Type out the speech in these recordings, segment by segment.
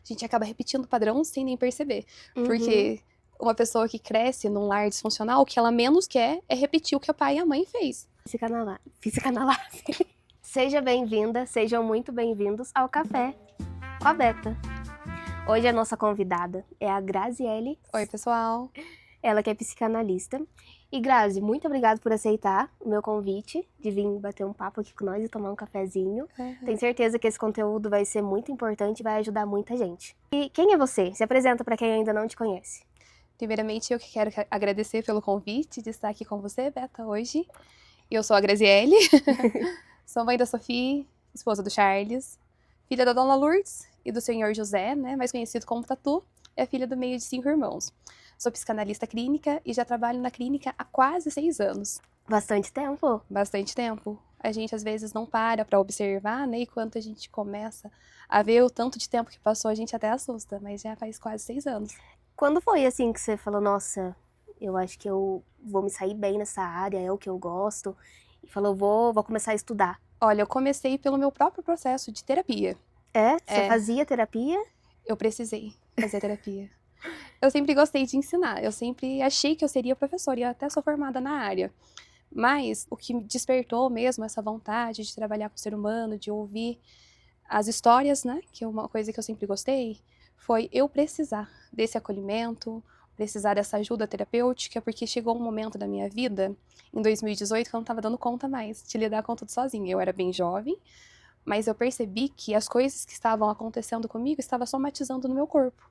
gente acaba repetindo o padrão sem nem perceber. Uhum. Porque uma pessoa que cresce num lar disfuncional, o que ela menos quer é repetir o que o pai e a mãe fez. Psicanálise. Seja bem-vinda, sejam muito bem-vindos ao Café com a Beta. Hoje a nossa convidada é a Graziele. Oi, pessoal. Ela que é psicanalista. E Grazi, muito obrigada por aceitar o meu convite de vir bater um papo aqui com nós e tomar um cafezinho. Tenho certeza que esse conteúdo vai ser muito importante e vai ajudar muita gente. E quem é você? Se apresenta para quem ainda não te conhece. Primeiramente, eu que quero agradecer pelo convite de estar aqui com você, Beta, hoje. Eu sou a Graziele, sou mãe da Sofia, esposa do Charles, filha da Dona Lourdes e do senhor José, né, mais conhecido como Tatu, é filha do meio de 5 irmãos. Sou psicanalista clínica e já trabalho na clínica há quase 6 anos. Bastante tempo? Bastante tempo. A gente às vezes não para observar, né, e quando a gente começa a ver o tanto de tempo que passou, a gente até assusta, mas já faz quase 6 anos. Quando foi assim que você falou, nossa, eu acho que eu vou me sair bem nessa área, é o que eu gosto, e falou, vou começar a estudar? Olha, eu comecei pelo meu próprio processo de terapia. Você fazia terapia? Eu precisei fazer terapia. Eu sempre gostei de ensinar, eu sempre achei que eu seria professora e eu até sou formada na área. Mas o que me despertou mesmo essa vontade de trabalhar com o ser humano, de ouvir as histórias, né, que é uma coisa que eu sempre gostei, foi eu precisar desse acolhimento, precisar dessa ajuda terapêutica, porque chegou um momento da minha vida, em 2018, que eu não estava dando conta mais de lidar com tudo sozinha. Eu era bem jovem, mas eu percebi que as coisas que estavam acontecendo comigo estavam somatizando no meu corpo.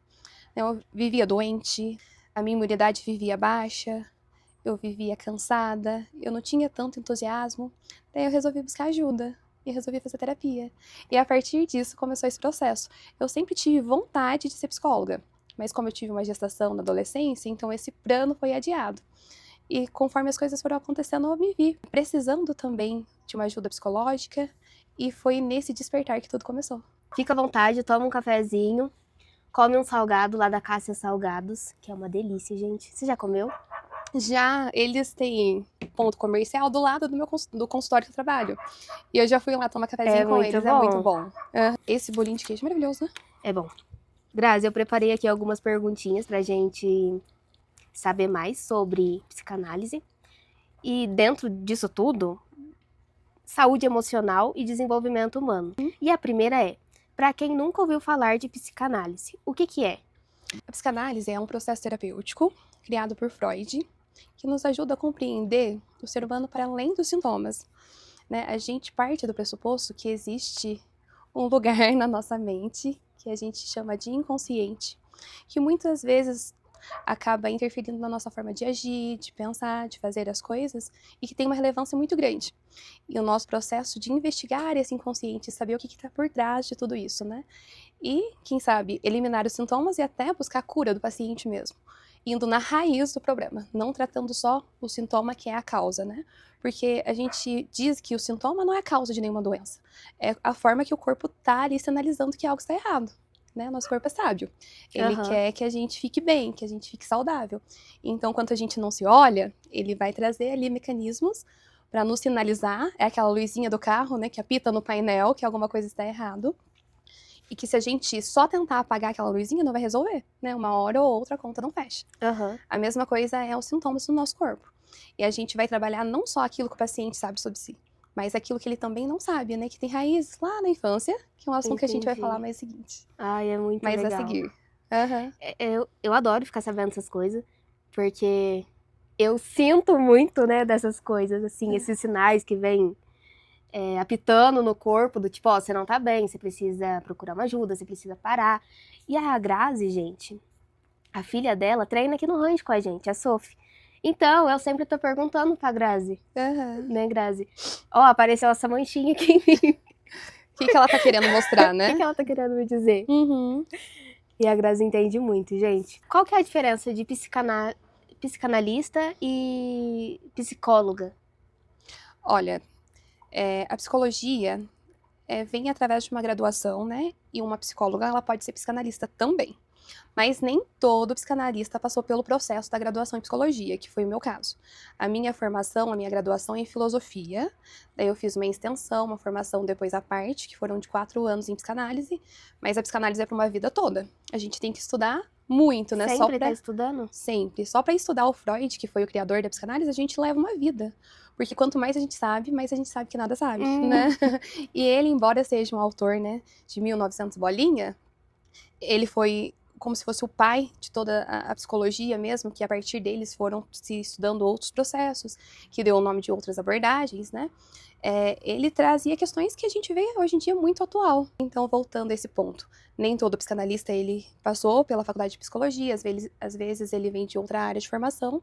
Eu vivia doente, a minha imunidade vivia baixa, eu vivia cansada, eu não tinha tanto entusiasmo. Daí eu resolvi buscar ajuda e resolvi fazer terapia. E a partir disso começou esse processo. Eu sempre tive vontade de ser psicóloga, mas como eu tive uma gestação na adolescência, então esse plano foi adiado. E conforme as coisas foram acontecendo, eu me vi precisando também de uma ajuda psicológica e foi nesse despertar que tudo começou. Fica à vontade, toma um cafezinho, come um salgado lá da Cássia Salgados, que é uma delícia, gente. Você já comeu? Já eles têm ponto comercial do lado do consultório que eu trabalho. E eu já fui lá tomar cafezinho com eles, é muito bom. Esse bolinho de queijo é maravilhoso, né? É bom. Grazi, eu preparei aqui algumas perguntinhas pra gente saber mais sobre psicanálise. E dentro disso tudo, saúde emocional e desenvolvimento humano. E a primeira é, para quem nunca ouviu falar de psicanálise, o que é? A psicanálise é um processo terapêutico criado por Freud, que nos ajuda a compreender o ser humano para além dos sintomas. Né? A gente parte do pressuposto que existe um lugar na nossa mente que a gente chama de inconsciente, que muitas vezes acaba interferindo na nossa forma de agir, de pensar, de fazer as coisas, e que tem uma relevância muito grande. E o nosso processo de investigar esse inconsciente, saber o que está por trás de tudo isso, né? E, quem sabe, eliminar os sintomas e até buscar a cura do paciente mesmo, indo na raiz do problema, não tratando só o sintoma que é a causa, né? Porque a gente diz que o sintoma não é a causa de nenhuma doença, é a forma que o corpo tá ali sinalizando que algo está errado. Né? Nosso corpo é sábio. Ele quer que a gente fique bem, que a gente fique saudável. Então, quando a gente não se olha, ele vai trazer ali mecanismos para nos sinalizar. É aquela luzinha do carro, né, que apita no painel que alguma coisa está errado. E que se a gente só tentar apagar aquela luzinha, não vai resolver, né? Uma hora ou outra a conta não fecha. A mesma coisa é os sintomas do nosso corpo. E a gente vai trabalhar não só aquilo que o paciente sabe sobre si, mas aquilo que ele também não sabe, né? Que tem raízes lá na infância, que é um assunto que a gente vai falar mais seguinte. Ai, é muito legal. Mais a seguir. Eu adoro ficar sabendo essas coisas, porque eu sinto muito, né, dessas coisas, assim, esses sinais que vêm apitando no corpo, do tipo, ó, você não tá bem, você precisa procurar uma ajuda, você precisa parar. E a Grazi, gente, a filha dela treina aqui no rancho com a gente, a Sophie. Então, eu sempre tô perguntando pra Grazi, né, Grazi? Ó, apareceu essa manchinha aqui em mim. O que ela tá querendo mostrar, né? O que ela tá querendo me dizer? E a Grazi entende muito, gente. Qual que é a diferença de psicanalista e psicóloga? Olha, a psicologia vem através de uma graduação, né? E uma psicóloga, ela pode ser psicanalista também. Mas nem todo psicanalista passou pelo processo da graduação em psicologia, que foi o meu caso. A minha formação, a minha graduação é em filosofia, daí eu fiz uma extensão, uma formação depois à parte, que foram de 4 anos em psicanálise, mas a psicanálise é para uma vida toda. A gente tem que estudar muito, né? Sempre tá estudando? Sempre. Só para estudar o Freud, que foi o criador da psicanálise, a gente leva uma vida. Porque quanto mais a gente sabe, mais a gente sabe que nada sabe, né? E ele, embora seja um autor, né, de 1900 bolinha, ele foi como se fosse o pai de toda a psicologia mesmo, que a partir deles foram se estudando outros processos, que deu o nome de outras abordagens, né? Ele trazia questões que a gente vê hoje em dia muito atual. Então, voltando a esse ponto, nem todo psicanalista ele passou pela faculdade de psicologia, às vezes ele vem de outra área de formação,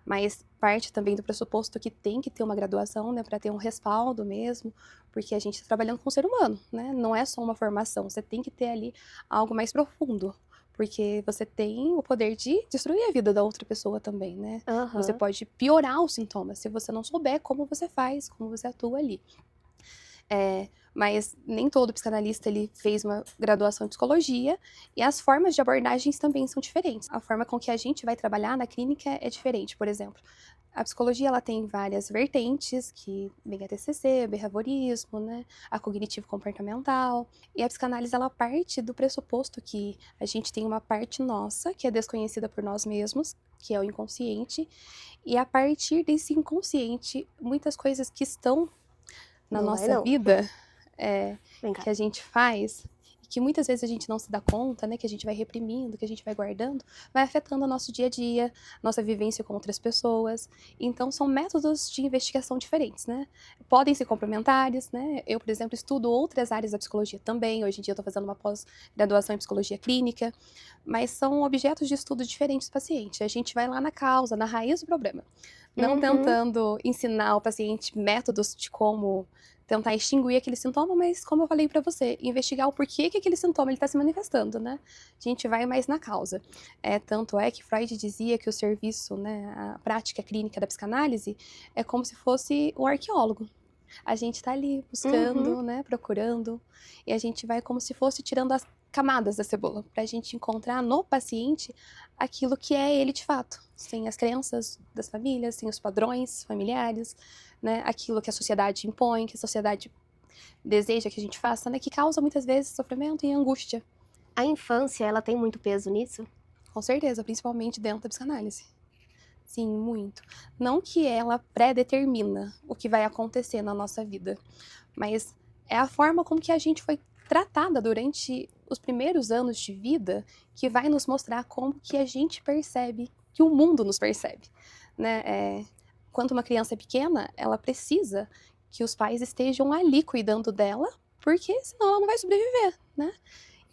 mas parte também do pressuposto que tem que ter uma graduação, né, para ter um respaldo mesmo, porque a gente está trabalhando com o ser humano, né? Não é só uma formação, você tem que ter ali algo mais profundo. Porque você tem o poder de destruir a vida da outra pessoa também, né? Você pode piorar os sintomas se você não souber como você faz, como você atua ali. Mas nem todo psicanalista ele fez uma graduação em psicologia e as formas de abordagens também são diferentes. A forma com que a gente vai trabalhar na clínica é diferente. Por exemplo, a psicologia ela tem várias vertentes, que vem a TCC, behaviorismo, né, a cognitivo-comportamental, e a psicanálise ela parte do pressuposto que a gente tem uma parte nossa, que é desconhecida por nós mesmos, que é o inconsciente, e a partir desse inconsciente, muitas coisas que estão na nossa vida, que a gente faz, que muitas vezes a gente não se dá conta, né, que a gente vai reprimindo, que a gente vai guardando, vai afetando o nosso dia a dia, nossa vivência com outras pessoas. Então, são métodos de investigação diferentes, né? Podem ser complementares, né? Eu, por exemplo, estudo outras áreas da psicologia também. Hoje em dia eu estou fazendo uma pós-graduação em psicologia clínica, mas são objetos de estudo diferentes do paciente. A gente vai lá na causa, na raiz do problema. Não tentando ensinar o paciente métodos de como tentar extinguir aquele sintoma, mas como eu falei pra você, investigar o porquê que aquele sintoma está se manifestando, né? A gente vai mais na causa. Tanto é que Freud dizia que o serviço, né, a prática clínica da psicanálise é como se fosse um arqueólogo. A gente tá ali buscando, né, procurando, e a gente vai como se fosse tirando as camadas da cebola, pra gente encontrar no paciente aquilo que é ele de fato, sem as crenças das famílias, sem os padrões familiares, né, aquilo que a sociedade impõe, que a sociedade deseja que a gente faça, né, que causa muitas vezes sofrimento e angústia. A infância, ela tem muito peso nisso? Com certeza, principalmente dentro da psicanálise. Sim, muito. Não que ela pré-determina o que vai acontecer na nossa vida, mas é a forma como que a gente foi tratada durante os primeiros anos de vida que vai nos mostrar como que a gente percebe, que o mundo nos percebe, né? Quando uma criança é pequena, ela precisa que os pais estejam ali cuidando dela, porque senão ela não vai sobreviver, né?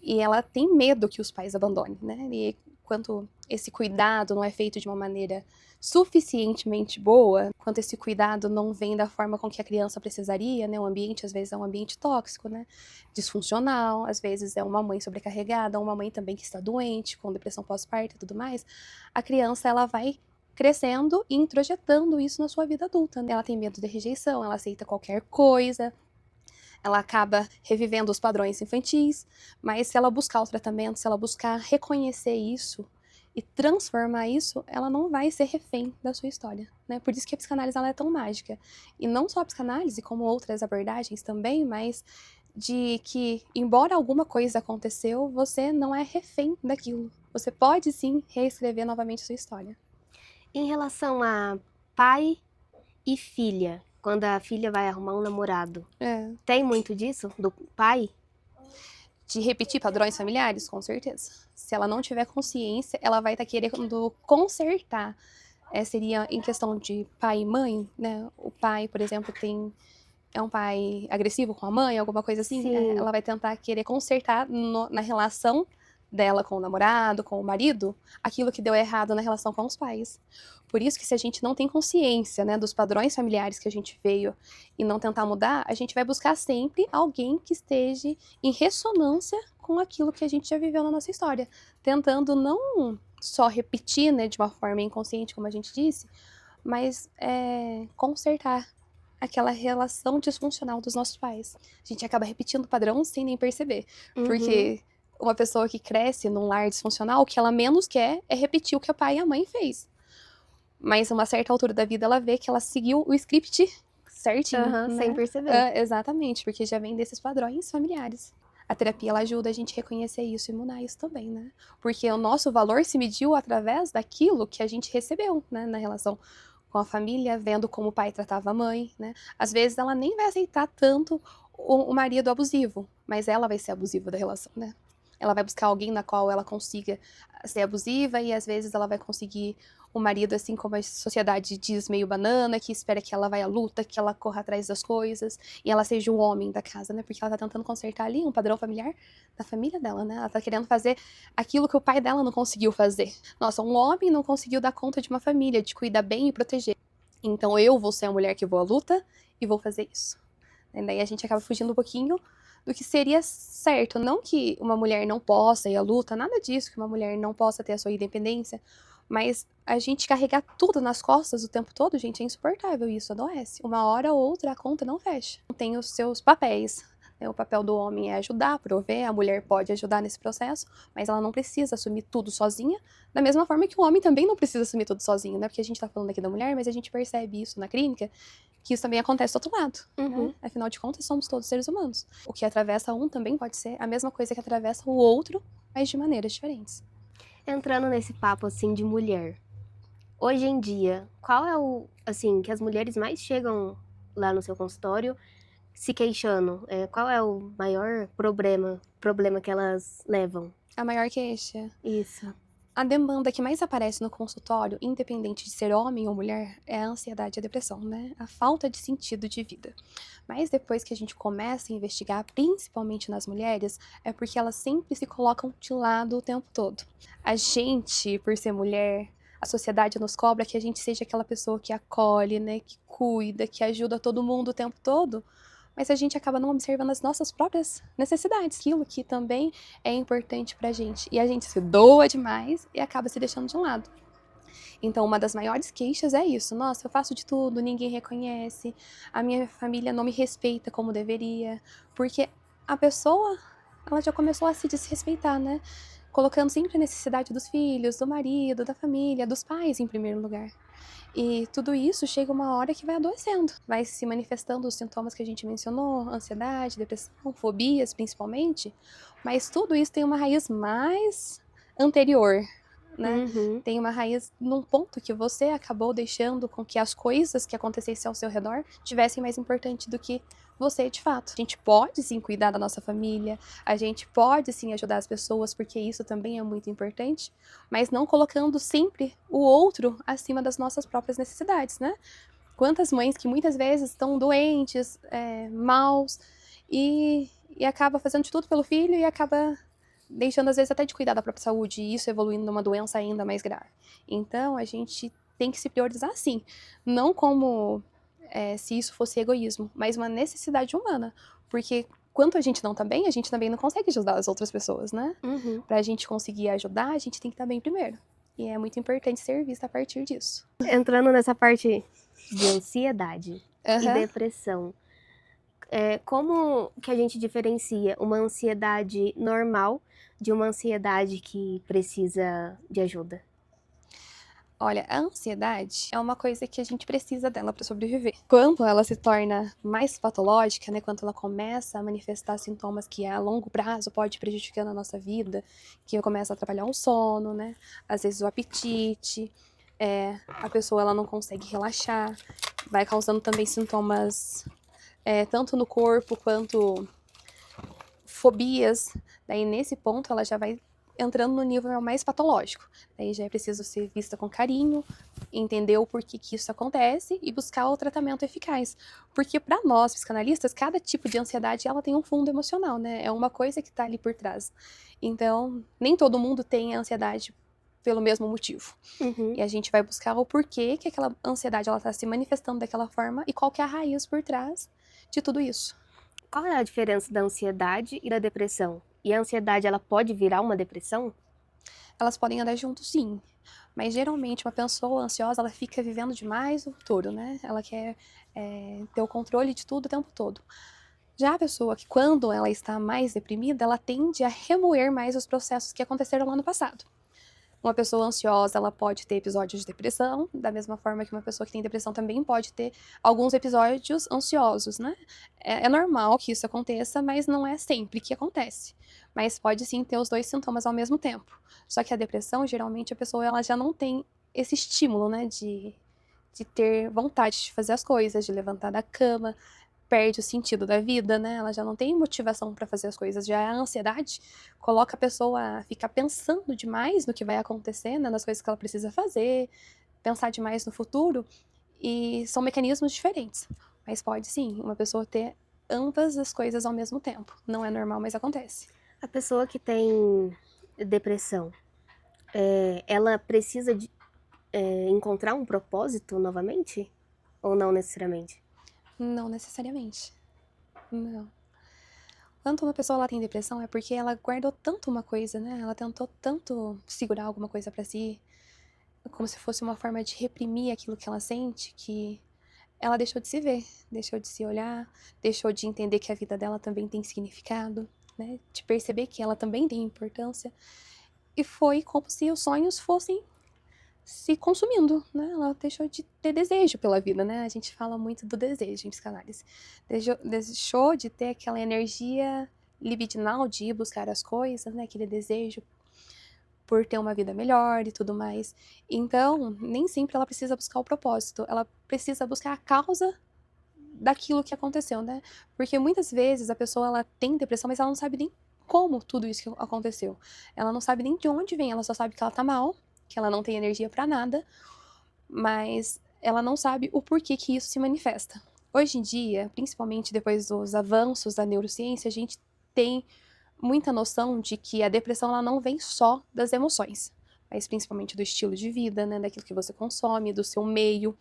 E ela tem medo que os pais abandonem, né? E quanto esse cuidado não é feito de uma maneira suficientemente boa, quanto esse cuidado não vem da forma com que a criança precisaria, né? O ambiente, às vezes, é um ambiente tóxico, né? Disfuncional, às vezes é uma mãe sobrecarregada, uma mãe também que está doente, com depressão pós-parto e tudo mais. A criança, ela vai crescendo e introjetando isso na sua vida adulta, né? Ela tem medo de rejeição, ela aceita qualquer coisa, ela acaba revivendo os padrões infantis, mas se ela buscar o tratamento, se ela buscar reconhecer isso e transformar isso, ela não vai ser refém da sua história, né? Por isso que a psicanálise ela é tão mágica. E não só a psicanálise, como outras abordagens também, mas de que, embora alguma coisa aconteceu, você não é refém daquilo. Você pode sim reescrever novamente a sua história. Em relação a pai e filha, quando a filha vai arrumar um namorado, tem muito disso? Do pai? De repetir padrões familiares? Com certeza. Se ela não tiver consciência, ela vai estar querendo consertar. Seria em questão de pai e mãe, né? O pai, por exemplo, é um pai agressivo com a mãe, alguma coisa assim. Ela vai tentar querer consertar na relação dela com o namorado, com o marido, aquilo que deu errado na relação com os pais. Por isso que se a gente não tem consciência, né, dos padrões familiares que a gente veio e não tentar mudar, a gente vai buscar sempre alguém que esteja em ressonância com aquilo que a gente já viveu na nossa história, tentando não só repetir, né, de uma forma inconsciente, como a gente disse, mas consertar aquela relação disfuncional dos nossos pais. A gente acaba repetindo o padrão sem nem perceber, porque uma pessoa que cresce num lar disfuncional, o que ela menos quer é repetir o que o pai e a mãe fez. Mas, a uma certa altura da vida, ela vê que ela seguiu o script certinho, Aham, né? sem perceber. Exatamente, porque já vem desses padrões familiares. A terapia, ela ajuda a gente a reconhecer isso e mudar isso também, né? Porque o nosso valor se mediu através daquilo que a gente recebeu, né? Na relação com a família, vendo como o pai tratava a mãe, né? Às vezes ela nem vai aceitar tanto o marido abusivo, mas ela vai ser abusiva da relação, né? Ela vai buscar alguém na qual ela consiga ser abusiva e às vezes ela vai conseguir o marido, assim como a sociedade diz, meio banana, que espera que ela vá à luta, que ela corra atrás das coisas e ela seja o homem da casa, né? Porque ela tá tentando consertar ali um padrão familiar da família dela, né? Ela tá querendo fazer aquilo que o pai dela não conseguiu fazer. Nossa, um homem não conseguiu dar conta de uma família, de cuidar bem e proteger. Então eu vou ser a mulher que vou à luta e vou fazer isso. E daí a gente acaba fugindo um pouquinho do que seria certo. Não que uma mulher não possa ir à luta, nada disso, que uma mulher não possa ter a sua independência, mas a gente carregar tudo nas costas o tempo todo, gente, é insuportável, isso adoece. Uma hora ou outra a conta não fecha. Tem os seus papéis, né? O papel do homem é ajudar, prover, a mulher pode ajudar nesse processo, mas ela não precisa assumir tudo sozinha, da mesma forma que o homem também não precisa assumir tudo sozinho, né? Porque a gente tá falando aqui da mulher, mas a gente percebe isso na clínica, que isso também acontece do outro lado, Uhum. né? Afinal de contas, somos todos seres humanos. O que atravessa um também pode ser a mesma coisa que atravessa o outro, mas de maneiras diferentes. Entrando nesse papo, assim, de mulher, hoje em dia, qual é o, assim, que as mulheres mais chegam lá no seu consultório se queixando? Qual é o maior problema que elas levam? A maior queixa. Isso. A demanda que mais aparece no consultório, independente de ser homem ou mulher, é a ansiedade e a depressão, né? A falta de sentido de vida. Mas depois que a gente começa a investigar, principalmente nas mulheres, é porque elas sempre se colocam de lado o tempo todo. A gente, por ser mulher, a sociedade nos cobra que a gente seja aquela pessoa que acolhe, né? Que cuida, que ajuda todo mundo o tempo todo. Mas a gente acaba não observando as nossas próprias necessidades, aquilo que também é importante pra gente. E a gente se doa demais e acaba se deixando de lado. Então, uma das maiores queixas é isso. Nossa, eu faço de tudo, ninguém reconhece, a minha família não me respeita como deveria, porque a pessoa, ela já começou a se desrespeitar, né? Colocando sempre a necessidade dos filhos, do marido, da família, dos pais em primeiro lugar. E tudo isso chega uma hora que vai adoecendo, vai se manifestando os sintomas que a gente mencionou, ansiedade, depressão, fobias principalmente, mas tudo isso tem uma raiz mais anterior, né? Uhum. Tem uma raiz num ponto que você acabou deixando com que as coisas que acontecessem ao seu redor tivessem mais importante do que você de fato. A gente pode sim cuidar da nossa família, a gente pode sim ajudar as pessoas, porque isso também é muito importante, mas não colocando sempre o outro acima das nossas próprias necessidades, né? Quantas mães que muitas vezes estão doentes, maus, e acaba fazendo de tudo pelo filho e acaba deixando às vezes até de cuidar da própria saúde e isso evoluindo numa doença ainda mais grave. Então a gente tem que se priorizar sim, não como se isso fosse egoísmo, mas uma necessidade humana, porque quanto a gente não tá bem, a gente também não consegue ajudar as outras pessoas, né? Uhum. Pra gente conseguir ajudar, a gente tem que estar bem primeiro. E é muito importante ser vista a partir disso. Entrando nessa parte de ansiedade e Aham. depressão, como que a gente diferencia uma ansiedade normal de uma ansiedade que precisa de ajuda? Olha, a ansiedade é uma coisa que a gente precisa dela para sobreviver. Quando ela se torna mais patológica, né, quando ela começa a manifestar sintomas que a longo prazo pode prejudicar a nossa vida, que começa a atrapalhar o sono, né, às vezes o apetite, a pessoa ela não consegue relaxar, vai causando também sintomas tanto no corpo quanto fobias. Daí nesse ponto ela já vai entrando no nível mais patológico. Daí já é preciso ser vista com carinho, entender o porquê que isso acontece e buscar o tratamento eficaz. Porque para nós, psicanalistas, cada tipo de ansiedade ela tem um fundo emocional, né? É uma coisa que está ali por trás. Então, nem todo mundo tem ansiedade pelo mesmo motivo. Uhum. E a gente vai buscar o porquê que aquela ansiedade ela está se manifestando daquela forma e qual que é a raiz por trás de tudo isso. Qual é a diferença da ansiedade e da depressão? E a ansiedade, ela pode virar uma depressão? Elas podem andar juntos, sim. Mas geralmente uma pessoa ansiosa, ela fica vivendo demais o futuro, né? Ela quer ter o controle de tudo o tempo todo. Já a pessoa que, quando ela está mais deprimida, ela tende a remoer mais os processos que aconteceram lá no passado. Uma pessoa ansiosa, ela pode ter episódios de depressão, da mesma forma que uma pessoa que tem depressão também pode ter alguns episódios ansiosos, né? É normal que isso aconteça, mas não é sempre que acontece. Mas pode sim ter os dois sintomas ao mesmo tempo. Só que a depressão, geralmente, a pessoa ela já não tem esse estímulo, né, de ter vontade de fazer as coisas, de levantar da cama, perde o sentido da vida, né? Ela já não tem motivação para fazer as coisas. Já a ansiedade coloca a pessoa a ficar pensando demais no que vai acontecer, né? Nas coisas que ela precisa fazer, pensar demais no futuro. E são mecanismos diferentes. Mas pode sim, uma pessoa ter ambas as coisas ao mesmo tempo. Não é normal, mas acontece. A pessoa que tem depressão, ela precisa de encontrar um propósito novamente? Ou não necessariamente? Não necessariamente. Não. Quando uma pessoa ela tem depressão é porque ela guardou tanto uma coisa, né? Ela tentou tanto segurar alguma coisa para si, como se fosse uma forma de reprimir aquilo que ela sente, que ela deixou de se ver, deixou de se olhar, deixou de entender que a vida dela também tem significado, né? De perceber que ela também tem importância. E foi como se os sonhos fossem se consumindo, né? Ela deixou de ter desejo pela vida, né? A gente fala muito do desejo em psicanálise. Deixou de ter aquela energia libidinal de ir buscar as coisas, né? Aquele desejo por ter uma vida melhor e tudo mais. Então, nem sempre ela precisa buscar o propósito, ela precisa buscar a causa daquilo que aconteceu, né? Porque muitas vezes a pessoa ela tem depressão, mas ela não sabe nem como tudo isso que aconteceu. Ela não sabe nem de onde vem, ela só sabe que ela tá mal, que ela não tem energia para nada, mas ela não sabe o porquê que isso se manifesta. Hoje em dia, principalmente depois dos avanços da neurociência, a gente tem muita noção de que a depressão ela não vem só das emoções, mas principalmente do estilo de vida, né, daquilo que você consome, do seu meio.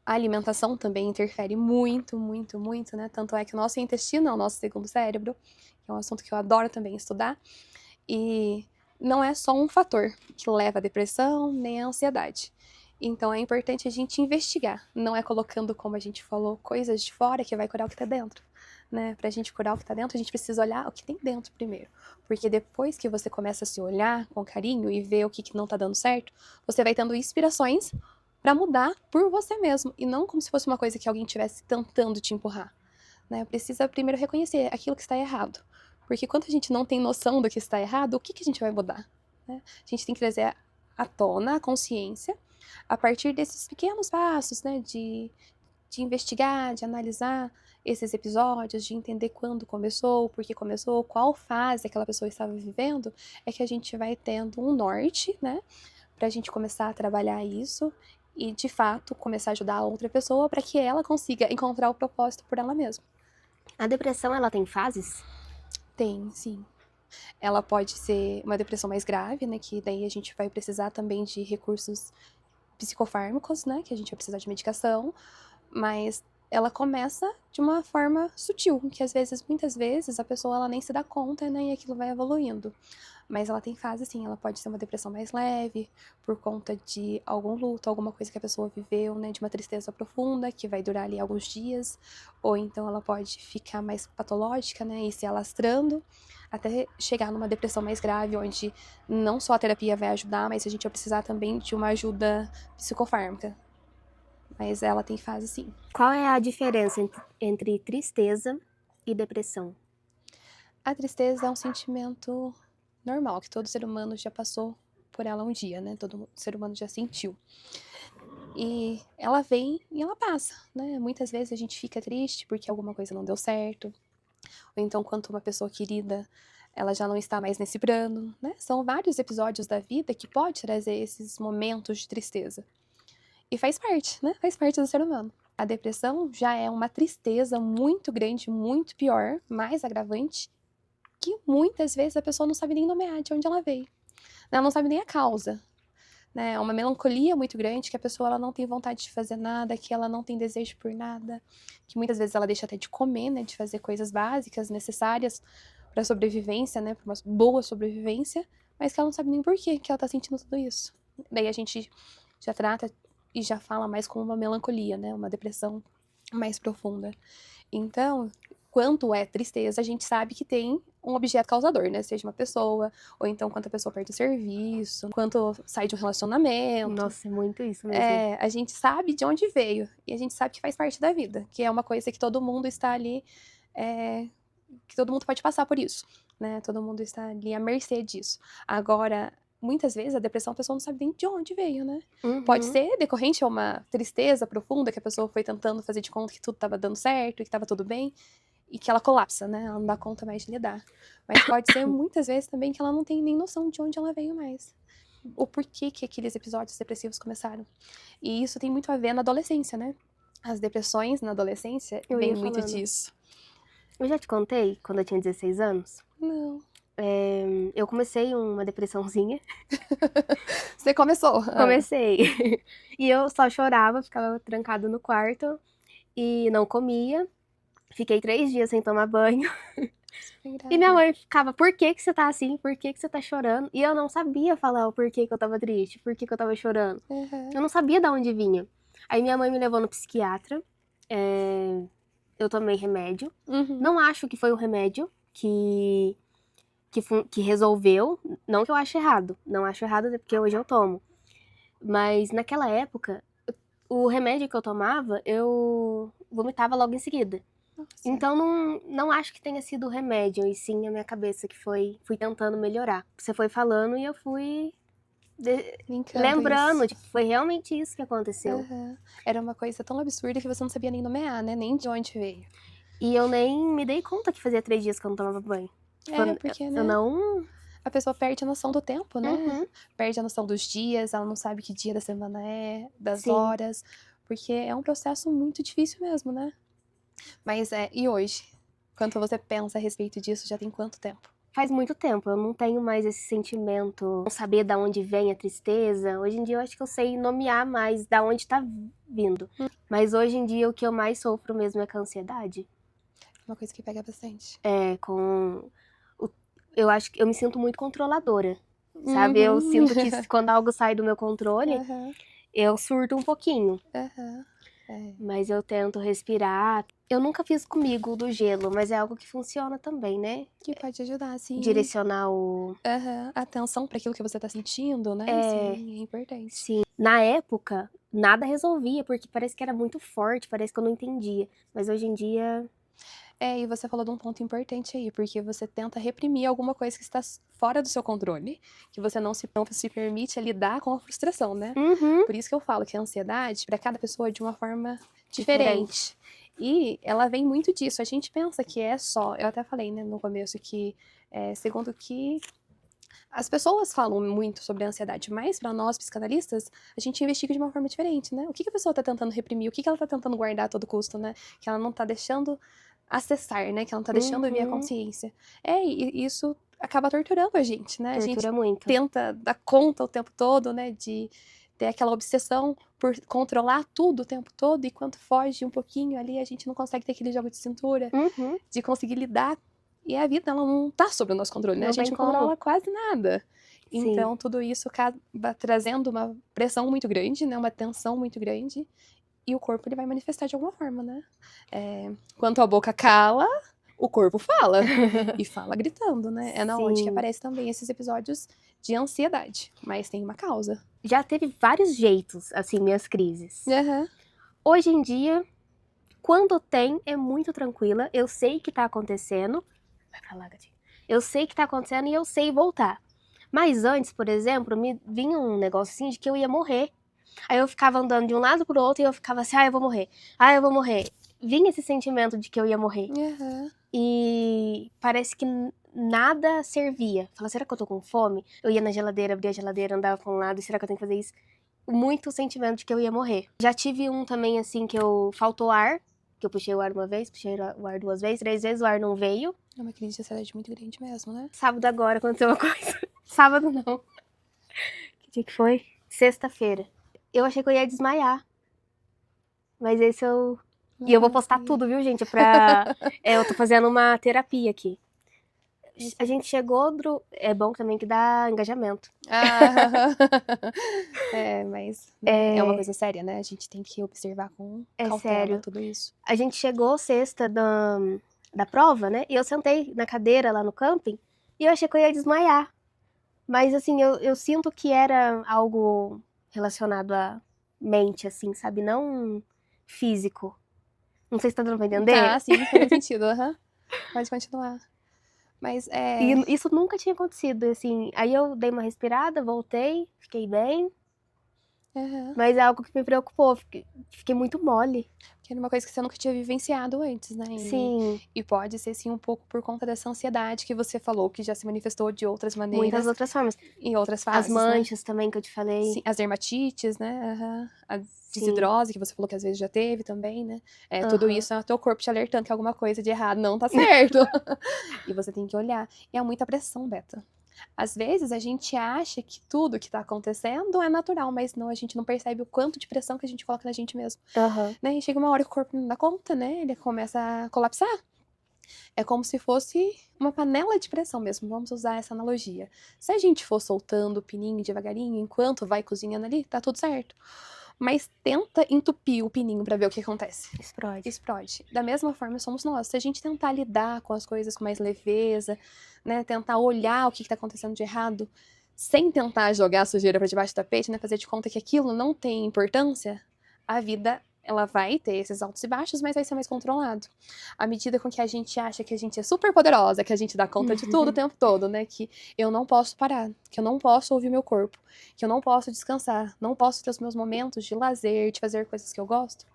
A alimentação também interfere muito, muito, muito, né? Tanto é que o nosso intestino é o nosso segundo cérebro, que é um assunto que eu adoro também estudar. E não é só um fator que leva à depressão nem à ansiedade. Então é importante a gente investigar. Não é colocando, como a gente falou, coisas de fora que vai curar o que tá dentro. Né? Pra gente curar o que tá dentro, a gente precisa olhar o que tem dentro primeiro. Porque depois que você começa a se olhar com carinho e ver o que não tá dando certo, você vai tendo inspirações para mudar por você mesmo. E não como se fosse uma coisa que alguém estivesse tentando te empurrar. Né? Precisa primeiro reconhecer aquilo que está errado. Porque quando a gente não tem noção do que está errado, o que a gente vai mudar? Né? A gente tem que trazer à tona a consciência a partir desses pequenos passos, né? De investigar, de analisar esses episódios, de entender quando começou, por que começou, qual fase aquela pessoa estava vivendo, é que a gente vai tendo um norte, né? Pra gente começar a trabalhar isso e, de fato, começar a ajudar a outra pessoa para que ela consiga encontrar o propósito por ela mesma. A depressão, ela tem fases? Tem, sim. Ela pode ser uma depressão mais grave, né? Que daí a gente vai precisar também de recursos psicofármacos, né? Que a gente vai precisar de medicação. Mas ela começa de uma forma sutil, que às vezes, muitas vezes, a pessoa ela nem se dá conta, né? E aquilo vai evoluindo. Mas ela tem fase, sim, ela pode ser uma depressão mais leve, por conta de algum luto, alguma coisa que a pessoa viveu, né? De uma tristeza profunda, que vai durar ali alguns dias. Ou então ela pode ficar mais patológica, né? E se alastrando, até chegar numa depressão mais grave, onde não só a terapia vai ajudar, mas a gente vai precisar também de uma ajuda psicofármaca. Mas ela tem fase, sim. Qual é a diferença entre tristeza e depressão? A tristeza é um sentimento normal, que todo ser humano já passou por ela um dia, né? Todo ser humano já sentiu. E ela vem e ela passa, né? Muitas vezes a gente fica triste porque alguma coisa não deu certo. Ou então, quando uma pessoa querida, ela já não está mais nesse plano, né? São vários episódios da vida que pode trazer esses momentos de tristeza. E faz parte, né? Faz parte do ser humano. A depressão já é uma tristeza muito grande, muito pior, mais agravante, que muitas vezes a pessoa não sabe nem nomear de onde ela veio. Ela não sabe nem a causa. Né? É uma melancolia muito grande, que a pessoa ela não tem vontade de fazer nada, que ela não tem desejo por nada, que muitas vezes ela deixa até de comer, né? De fazer coisas básicas, necessárias para a sobrevivência, né? Para uma boa sobrevivência, mas que ela não sabe nem por que ela tá sentindo tudo isso. Daí a gente já trata e já fala mais como uma melancolia, né? Uma depressão mais profunda. Então, quanto é tristeza, a gente sabe que tem um objeto causador, né? Seja uma pessoa, ou então quanto a pessoa perde o serviço, quanto sai de um relacionamento. Nossa, é muito isso mesmo. A gente sabe de onde veio, e a gente sabe que faz parte da vida, que é uma coisa que todo mundo está ali, que todo mundo pode passar por isso, né? Todo mundo está ali à mercê disso. Agora, muitas vezes a depressão a pessoa não sabe nem de onde veio, né? Pode ser decorrente de uma tristeza profunda que a pessoa foi tentando fazer de conta que tudo estava dando certo, que estava tudo bem, e que ela colapsa, né? Ela não dá conta mais de lidar. Mas pode ser muitas vezes também que ela não tem nem noção de onde ela veio mais. O porquê que aqueles episódios depressivos começaram. E isso tem muito a ver na adolescência, né? As depressões na adolescência vêm muito disso. Eu já te contei, quando eu tinha 16 anos? Não. Eu comecei uma depressãozinha. Você começou? Comecei. E eu só chorava, ficava trancada no quarto e não comia. Fiquei 3 dias sem tomar banho. E minha mãe ficava, por que você tá assim? Por que você tá chorando? E eu não sabia falar o porquê que eu tava triste, por que eu tava chorando. Eu não sabia de onde vinha. Aí minha mãe me levou no psiquiatra. Eu tomei remédio. Não acho que foi um remédio que resolveu. Não que eu ache errado. Não acho errado porque hoje eu tomo. Mas naquela época, o remédio que eu tomava, eu vomitava logo em seguida. Então, não acho que tenha sido o remédio, e sim a minha cabeça que fui tentando melhorar. Você foi falando e eu fui lembrando, tipo, foi realmente isso que aconteceu. Era uma coisa tão absurda que você não sabia nem nomear, né? Nem de onde veio. E eu nem me dei conta que fazia 3 dias que eu não tomava banho. Porque, né? A pessoa perde a noção do tempo, né? Perde a noção dos dias, ela não sabe que dia da semana é, das horas. Porque é um processo muito difícil mesmo, né? Mas e hoje? Quanto você pensa a respeito disso, já tem quanto tempo? Faz muito tempo, eu não tenho mais esse sentimento, não saber de onde vem a tristeza. Hoje em dia eu acho que eu sei nomear mais de onde tá vindo. Mas hoje em dia o que eu mais sofro mesmo é com a ansiedade. Uma coisa que pega bastante. Eu acho que eu me sinto muito controladora, sabe? Eu sinto que quando algo sai do meu controle, eu surto um pouquinho. Mas eu tento respirar. Eu nunca fiz comigo do gelo, mas é algo que funciona também, né? Que pode ajudar, sim. Direcionar a atenção para aquilo que você tá sentindo, né? Sim, é importante. Sim. Na época, nada resolvia, porque parece que era muito forte, parece que eu não entendia. Mas hoje em dia... E você falou de um ponto importante aí, porque você tenta reprimir alguma coisa que está fora do seu controle, que você não se permite lidar com a frustração, né? Por isso que eu falo que a ansiedade, para cada pessoa, é de uma forma diferente. E ela vem muito disso. A gente pensa que é só... Eu até falei, né, no começo, que segundo que as pessoas falam muito sobre a ansiedade, mas para nós, psicanalistas, a gente investiga de uma forma diferente, né? O que a pessoa tá tentando reprimir? O que ela tá tentando guardar a todo custo, né? Que ela não tá deixando acessar, né? Que ela não tá deixando vir a consciência. E isso acaba torturando a gente, né? Tortura a gente muito. tenta dar conta o tempo todo, né? De ter aquela obsessão por controlar tudo o tempo todo, e quando foge um pouquinho ali, a gente não consegue ter aquele jogo de cintura, de conseguir lidar. E a vida, ela não tá sob o nosso controle, né? A gente não controla quase nada. Então, tudo isso acaba trazendo uma pressão muito grande, né? Uma tensão muito grande. E o corpo, ele vai manifestar de alguma forma, né? Quando a boca cala, o corpo fala. E fala gritando, né? É na onde que aparece também esses episódios de ansiedade. Mas tem uma causa. Já teve vários jeitos, assim, minhas crises. Hoje em dia, quando tem, é muito tranquila. Eu sei que tá acontecendo. Vai pra lá, gatinho. Eu sei que tá acontecendo e eu sei voltar. Mas antes, por exemplo, me vinha um negócio assim de que eu ia morrer. Aí eu ficava andando de um lado pro outro e eu ficava assim, eu vou morrer. Eu vou morrer. Vinha esse sentimento de que eu ia morrer. E parece que nada servia. Falava, será que eu tô com fome? Eu ia na geladeira, abria a geladeira, andava pra um lado, será que eu tenho que fazer isso? Muito sentimento de que eu ia morrer. Já tive um também, assim, que faltou ar. Que eu puxei o ar uma vez, puxei o ar 2 vezes, 3 vezes, o ar não veio. É uma crise de ansiedade muito grande mesmo, né? Sábado agora aconteceu uma coisa. Sábado não. Que dia que foi? Sexta-feira. Eu achei que eu ia desmaiar. Mas esse eu... E eu vou postar tudo, viu, gente? Eu tô fazendo uma terapia aqui. A gente chegou, é bom também que dá engajamento. Ah, mas é uma coisa séria, né? A gente tem que observar com cautela sério. tudo isso. A gente chegou sexta da prova, né? E eu sentei na cadeira lá no camping e eu achei que eu ia desmaiar. Mas, assim, eu sinto que era algo relacionado à mente, assim, sabe? Não físico. Não sei se tá dando pra entender. Tá, sim, faz sentido. Pode continuar. Mas E isso nunca tinha acontecido, assim. Aí eu dei uma respirada, voltei, fiquei bem. Mas é algo que me preocupou, fiquei muito mole. Que era uma coisa que você nunca tinha vivenciado antes, né? Sim. E pode ser, sim, um pouco por conta dessa ansiedade que você falou, que já se manifestou de outras maneiras. Muitas outras formas. Em outras fases, As manchas também, que eu te falei. Sim, as dermatites, né? A desidrose, que você falou que às vezes já teve também, né? Tudo isso é o teu corpo te alertando que alguma coisa de errado não tá certo. E você tem que olhar. E é muita pressão, Beta. Às vezes a gente acha que tudo que tá acontecendo é natural, mas não, a gente não percebe o quanto de pressão que a gente coloca na gente mesmo. Né? E chega uma hora que o corpo não dá conta, né? Ele começa a colapsar. É como se fosse uma panela de pressão mesmo, vamos usar essa analogia. Se a gente for soltando o pininho devagarinho, enquanto vai cozinhando ali, tá tudo certo. Mas tenta entupir o pininho pra ver o que acontece. Explode. Da mesma forma somos nós. Se a gente tentar lidar com as coisas com mais leveza, né, tentar olhar o que tá acontecendo de errado, sem tentar jogar a sujeira pra debaixo do tapete, né, fazer de conta que aquilo não tem importância, a vida ela vai ter esses altos e baixos, mas vai ser mais controlado. À medida com que a gente acha que a gente é super poderosa, que a gente dá conta de tudo o tempo todo, né? Que eu não posso parar, que eu não posso ouvir meu corpo, que eu não posso descansar, não posso ter os meus momentos de lazer, de fazer coisas que eu gosto.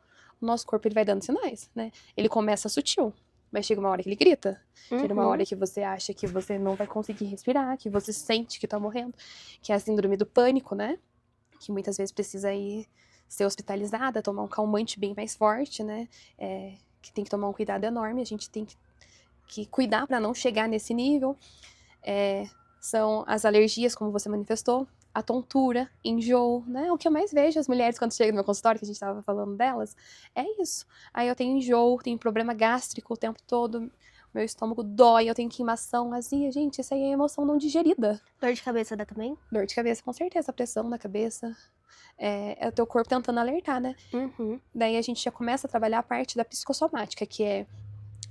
O nosso corpo ele vai dando sinais, né? Ele começa sutil, mas chega uma hora que ele grita. Chega uma hora que você acha que você não vai conseguir respirar, que você sente que tá morrendo, que é a síndrome do pânico, né? Que muitas vezes precisa ir ser hospitalizada, tomar um calmante bem mais forte, né? Que tem que tomar um cuidado enorme, a gente tem que cuidar para não chegar nesse nível. São as alergias, como você manifestou, a tontura, enjoo, né? O que eu mais vejo as mulheres quando chegam no meu consultório, que a gente estava falando delas, é isso. Aí eu tenho enjoo, tenho problema gástrico o tempo todo, meu estômago dói, eu tenho queimação, azia. Gente, isso aí é emoção não digerida. Dor de cabeça dá também? Dor de cabeça, com certeza, pressão na cabeça. É o teu corpo tentando alertar, né? Daí a gente já começa a trabalhar a parte da psicossomática, que é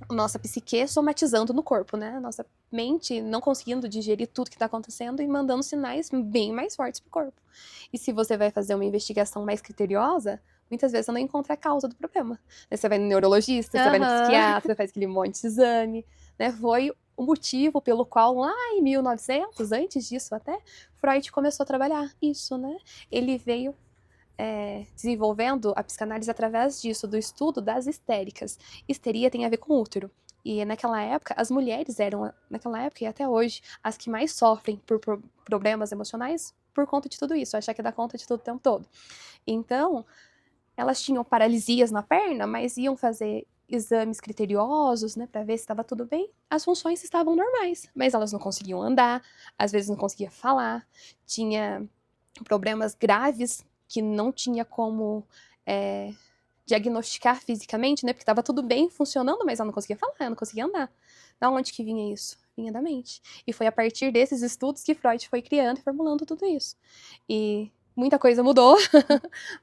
a nossa psique somatizando no corpo, né? A nossa mente não conseguindo digerir tudo que tá acontecendo e mandando sinais bem mais fortes pro corpo. E se você vai fazer uma investigação mais criteriosa, muitas vezes você não encontra a causa do problema. Você vai no neurologista, você vai no psiquiatra, faz aquele monte de exame, né? Foi o motivo pelo qual lá em 1900, antes disso até, Freud começou a trabalhar isso, né? Ele veio desenvolvendo a psicanálise através disso, do estudo das histéricas. Histeria tem a ver com útero. E naquela época, as mulheres eram, naquela época e até hoje, as que mais sofrem por problemas emocionais por conta de tudo isso, achar que dá conta de tudo o tempo todo. Então, elas tinham paralisias na perna, mas iam fazer exames criteriosos, né, para ver se estava tudo bem. As funções estavam normais, mas elas não conseguiam andar, às vezes não conseguia falar, tinha problemas graves que não tinha como diagnosticar fisicamente, né, porque estava tudo bem funcionando, mas ela não conseguia falar, ela não conseguia andar. Da onde que vinha isso? Vinha da mente. E foi a partir desses estudos que Freud foi criando e formulando tudo isso. E muita coisa mudou,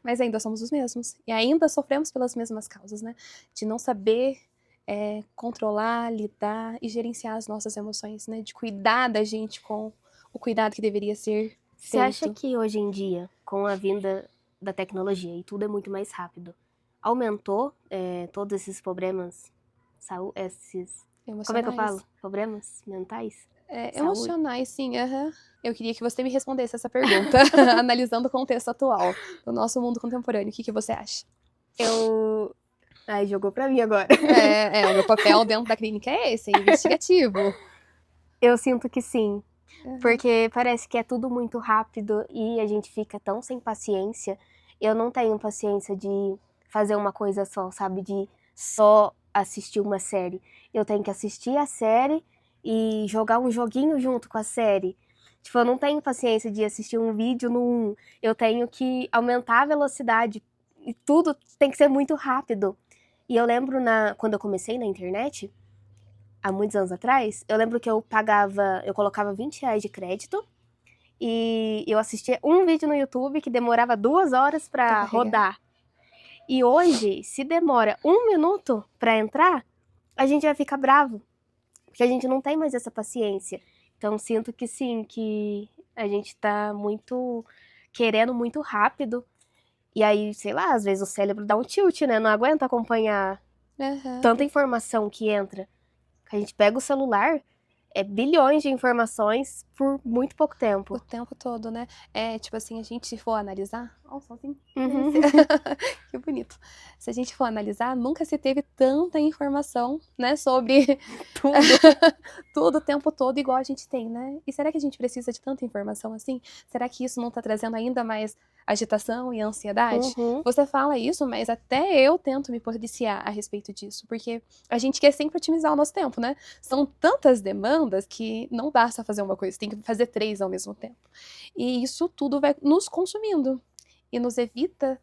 mas ainda somos os mesmos. E ainda sofremos pelas mesmas causas, né? De não saber controlar, lidar e gerenciar as nossas emoções, né? De cuidar da gente com o cuidado que deveria ser feito. Você acha que hoje em dia, com a vinda da tecnologia e tudo é muito mais rápido, aumentou todos esses problemas, como é que eu falo? Problemas mentais? Emocionais, sim, Eu queria que você me respondesse essa pergunta, analisando o contexto atual do nosso mundo contemporâneo. O que você acha? Ai, jogou pra mim agora. O meu papel dentro da clínica é esse, é investigativo. Eu sinto que sim, porque parece que é tudo muito rápido e a gente fica tão sem paciência. Eu não tenho paciência de fazer uma coisa só, sabe? De só assistir uma série. Eu tenho que assistir a série e jogar um joguinho junto com a série. Tipo, eu não tenho paciência de assistir um vídeo no 1. Eu tenho que aumentar a velocidade e tudo tem que ser muito rápido. E eu lembro quando eu comecei na internet, há muitos anos atrás, eu lembro que eu colocava R$ 20 de crédito e eu assistia um vídeo no YouTube que demorava 2 horas Pra pra carregar. rodar. E hoje, se demora 1 minuto pra entrar, a gente vai ficar bravo, porque a gente não tem mais essa paciência. Então, sinto que sim, que a gente tá muito querendo muito rápido. E aí, sei lá, às vezes o cérebro dá um tilt, né? Não aguenta acompanhar Aham. tanta informação que entra. A gente pega o celular, é bilhões de informações por muito pouco O tempo. tempo todo, né? É, tipo assim, a gente se for analisar. Ó, sozinho. Uhum. Que bonito. Se a gente for analisar, nunca se teve tanta informação, né, sobre Tudo. tudo o tempo todo igual a gente tem, né? E será que a gente precisa de tanta informação assim? Será que isso não tá trazendo ainda mais agitação e ansiedade? Uhum. Você fala isso, mas até eu tento me policiar a respeito disso, porque a gente quer sempre otimizar o nosso tempo, né? São tantas demandas que não basta fazer uma coisa, tem que fazer 3 ao mesmo tempo. E isso tudo vai nos consumindo e nos evita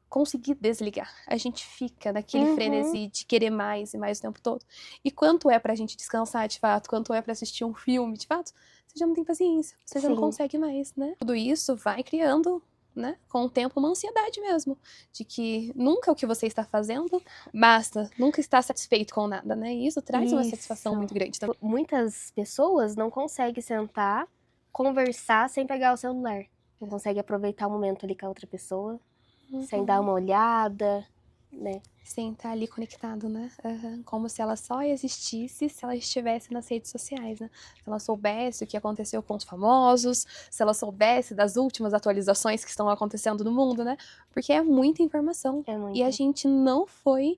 conseguir desligar. A gente fica naquele Uhum. frenesi de querer mais e mais o tempo todo. E quanto é pra gente descansar de fato, quanto é pra assistir um filme de fato, você já não tem paciência, você já não Sim. consegue mais, né? Tudo isso vai criando, né, com o tempo uma ansiedade mesmo, de que nunca o que você está fazendo basta, nunca está satisfeito com nada, né? E isso traz uma satisfação Isso. muito grande também. Muitas pessoas não conseguem sentar, conversar sem pegar o celular. Não conseguem aproveitar o momento ali com a outra pessoa, sem dar uma olhada, né? Sem estar ali conectado, né? Aham. Como se ela só existisse se ela estivesse nas redes sociais, né? Se ela soubesse o que aconteceu com os famosos, se ela soubesse das últimas atualizações que estão acontecendo no mundo, né? Porque é muita informação. É E a muito. gente não foi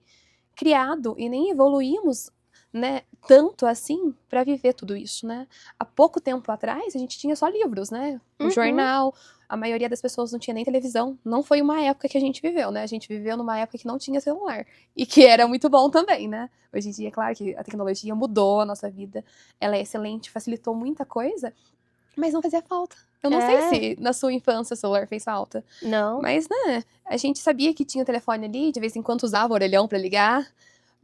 criado e nem evoluímos, né, tanto assim para viver tudo isso, né? Há pouco tempo atrás a gente tinha só livros, né? O Uhum. jornal, a maioria das pessoas não tinha nem televisão. Não foi uma época que a gente viveu, né? A gente viveu numa época que não tinha celular e que era muito bom também, né? Hoje em dia, é claro que a tecnologia mudou a nossa vida, ela é excelente, facilitou muita coisa, mas não fazia falta. Eu não sei É. se na sua infância o celular fez falta, Não. mas, né, a gente sabia que tinha o telefone ali, de vez em quando usava o orelhão pra ligar,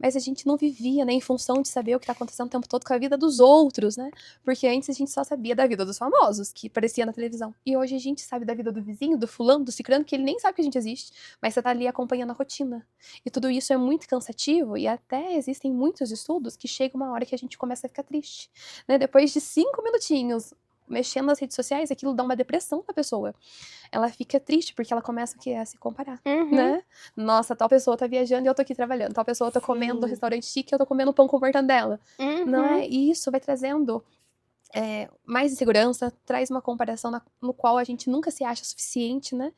mas a gente não vivia, né, em função de saber o que tá acontecendo o tempo todo com a vida dos outros, né? Porque antes a gente só sabia da vida dos famosos, que aparecia na televisão. E hoje a gente sabe da vida do vizinho, do fulano, do cicrano, que ele nem sabe que a gente existe, mas você tá ali acompanhando a rotina. E tudo isso é muito cansativo, e até existem muitos estudos que chega uma hora que a gente começa a ficar triste, né? Depois de 5 minutinhos mexendo nas redes sociais, aquilo dá uma depressão na pessoa. Ela fica triste porque ela começa a se comparar, Uhum. né? Nossa, tal pessoa tá viajando e eu tô aqui trabalhando. Tal pessoa tá comendo no Sim. restaurante chique e eu tô comendo pão com mortandela. Não Uhum. é? E isso vai trazendo mais insegurança, traz uma comparação no qual a gente nunca se acha suficiente, né?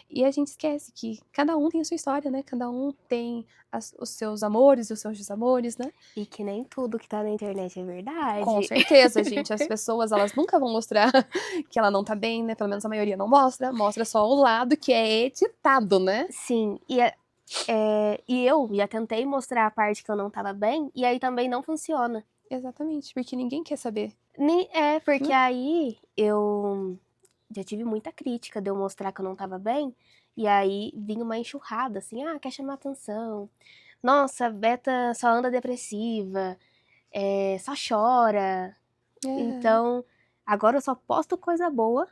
E a gente esquece que cada um tem a sua história, né? Cada um tem os seus amores e os seus desamores, né? E que nem tudo que tá na internet é verdade. Com certeza, gente. As pessoas, elas nunca vão mostrar que ela não tá bem, né? Pelo menos a maioria não mostra. Mostra só o lado que é editado, né? Sim, e eu já tentei mostrar a parte que eu não tava bem, e aí também não funciona. Exatamente, porque ninguém quer saber. Porque aí eu já tive muita crítica de eu mostrar que eu não tava bem, e aí vinha uma enxurrada, assim, quer chamar atenção. Nossa, Beta só anda depressiva, só chora. Então, agora eu só posto coisa boa,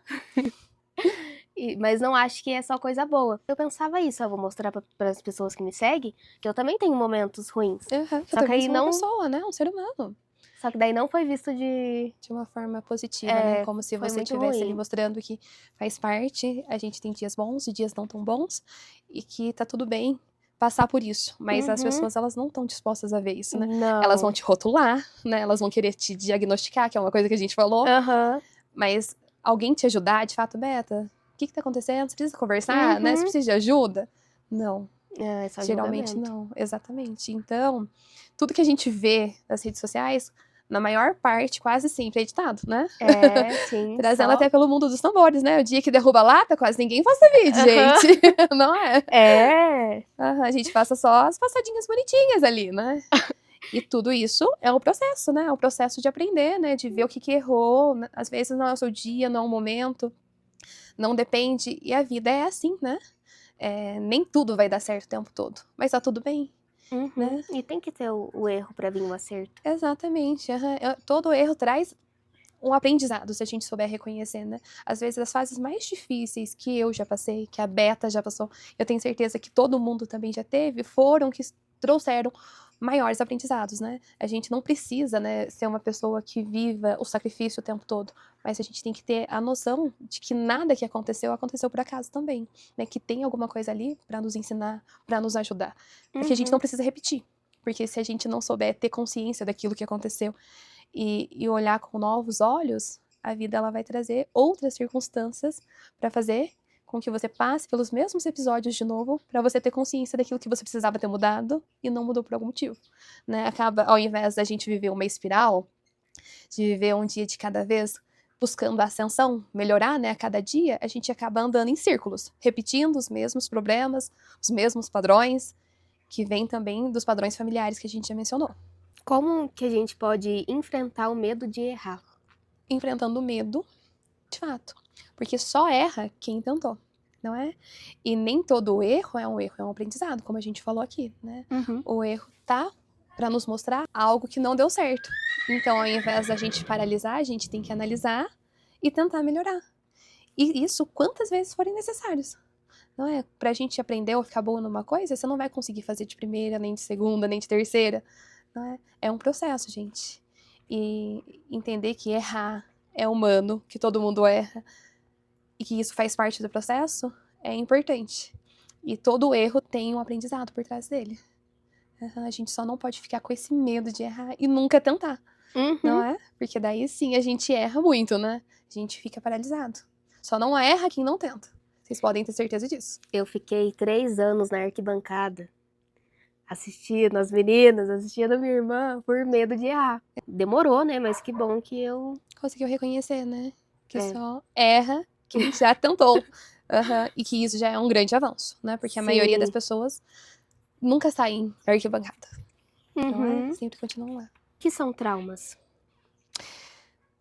mas não acho que é só coisa boa. Eu pensava isso, eu vou mostrar para as pessoas que me seguem que eu também tenho momentos ruins. Eu Só que também aí sou uma não, pessoa, né? Um ser humano. só que daí não foi visto de uma forma positiva, né? Como se foi você muito estivesse ali ruim. mostrando que faz parte, a gente tem dias bons e dias não tão bons, e que tá tudo bem passar por isso. Mas as pessoas, elas não estão dispostas a ver isso, né? Não. Elas vão te rotular, né? Elas vão querer te diagnosticar, que é uma coisa que a gente falou. Mas alguém te ajudar, de fato, Beta, o que tá acontecendo? Você precisa conversar, né? Você precisa de ajuda? Não. É só Geralmente julgamento. não, exatamente. Então, tudo que a gente vê nas redes sociais, na maior parte, quase sempre é editado, né? Sim. Trazendo até pelo mundo dos tambores, né? O dia que derruba a lata, quase ninguém posta vídeo, gente. Não é? A gente passa só as passadinhas bonitinhas ali, né? E tudo isso é o processo, né? É o processo de aprender, né? De ver o que errou. Às vezes não é o seu dia, não é o momento. Não depende. E a vida é assim, né? Nem tudo vai dar certo o tempo todo. Mas tá tudo bem. né? E tem que ter o erro pra vir o acerto. Exatamente. Todo erro traz um aprendizado, se a gente souber reconhecer, né? Às vezes, as fases mais difíceis que eu já passei, que a Beta já passou, eu tenho certeza que todo mundo também já teve, foram que trouxeram maiores aprendizados, né? A gente não precisa, né, ser uma pessoa que viva o sacrifício o tempo todo, mas a gente tem que ter a noção de que nada que aconteceu por acaso também, né? Que tem alguma coisa ali para nos ensinar, para nos ajudar. Porque a gente não precisa repetir. Porque se a gente não souber ter consciência daquilo que aconteceu e olhar com novos olhos, a vida ela vai trazer outras circunstâncias para fazer com que você passe pelos mesmos episódios de novo, para você ter consciência daquilo que você precisava ter mudado e não mudou por algum motivo, né? Acaba, ao invés da gente viver uma espiral, de viver um dia de cada vez, buscando a ascensão, melhorar, né, a cada dia, a gente acaba andando em círculos, repetindo os mesmos problemas, os mesmos padrões, que vêm também dos padrões familiares que a gente já mencionou. Como que a gente pode enfrentar o medo de errar? Enfrentando o medo, de fato. Porque só erra quem tentou, não é? E nem todo erro, é um aprendizado, como a gente falou aqui, né? O erro tá para nos mostrar algo que não deu certo. Então, ao invés da gente paralisar, a gente tem que analisar e tentar melhorar. E isso quantas vezes forem necessários. Não é? Pra gente aprender ou ficar boa numa coisa, você não vai conseguir fazer de primeira, nem de segunda, nem de terceira. Não é? É um processo, gente. E entender que errar é humano, que todo mundo erra, e que isso faz parte do processo, é importante. E todo erro tem um aprendizado por trás dele. A gente só não pode ficar com esse medo de errar e nunca tentar, não é? Porque daí sim a gente erra muito, né? A gente fica paralisado. Só não erra quem não tenta. Vocês podem ter certeza disso. Eu fiquei 3 anos na arquibancada, assistindo as meninas, assistindo a minha irmã, por medo de errar. Demorou, né? Mas que bom que eu... Conseguiu reconhecer, né? Que só erra quem já tentou. E que isso já é um grande avanço, né? Porque a maioria das pessoas nunca saem da arquibancada. Não é? Sempre continuam lá. O que são traumas?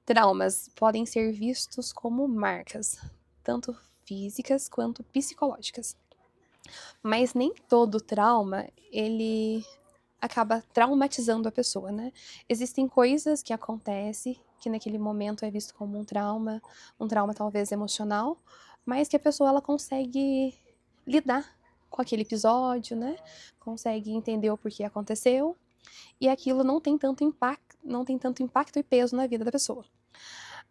Traumas podem ser vistos como marcas, tanto físicas quanto psicológicas. Mas nem todo trauma, ele acaba traumatizando a pessoa, né? Existem coisas que acontecem que naquele momento é visto como um trauma talvez emocional, mas que a pessoa ela consegue lidar com aquele episódio, né? Consegue entender o porquê aconteceu, e aquilo não tem tanto impacto e peso na vida da pessoa.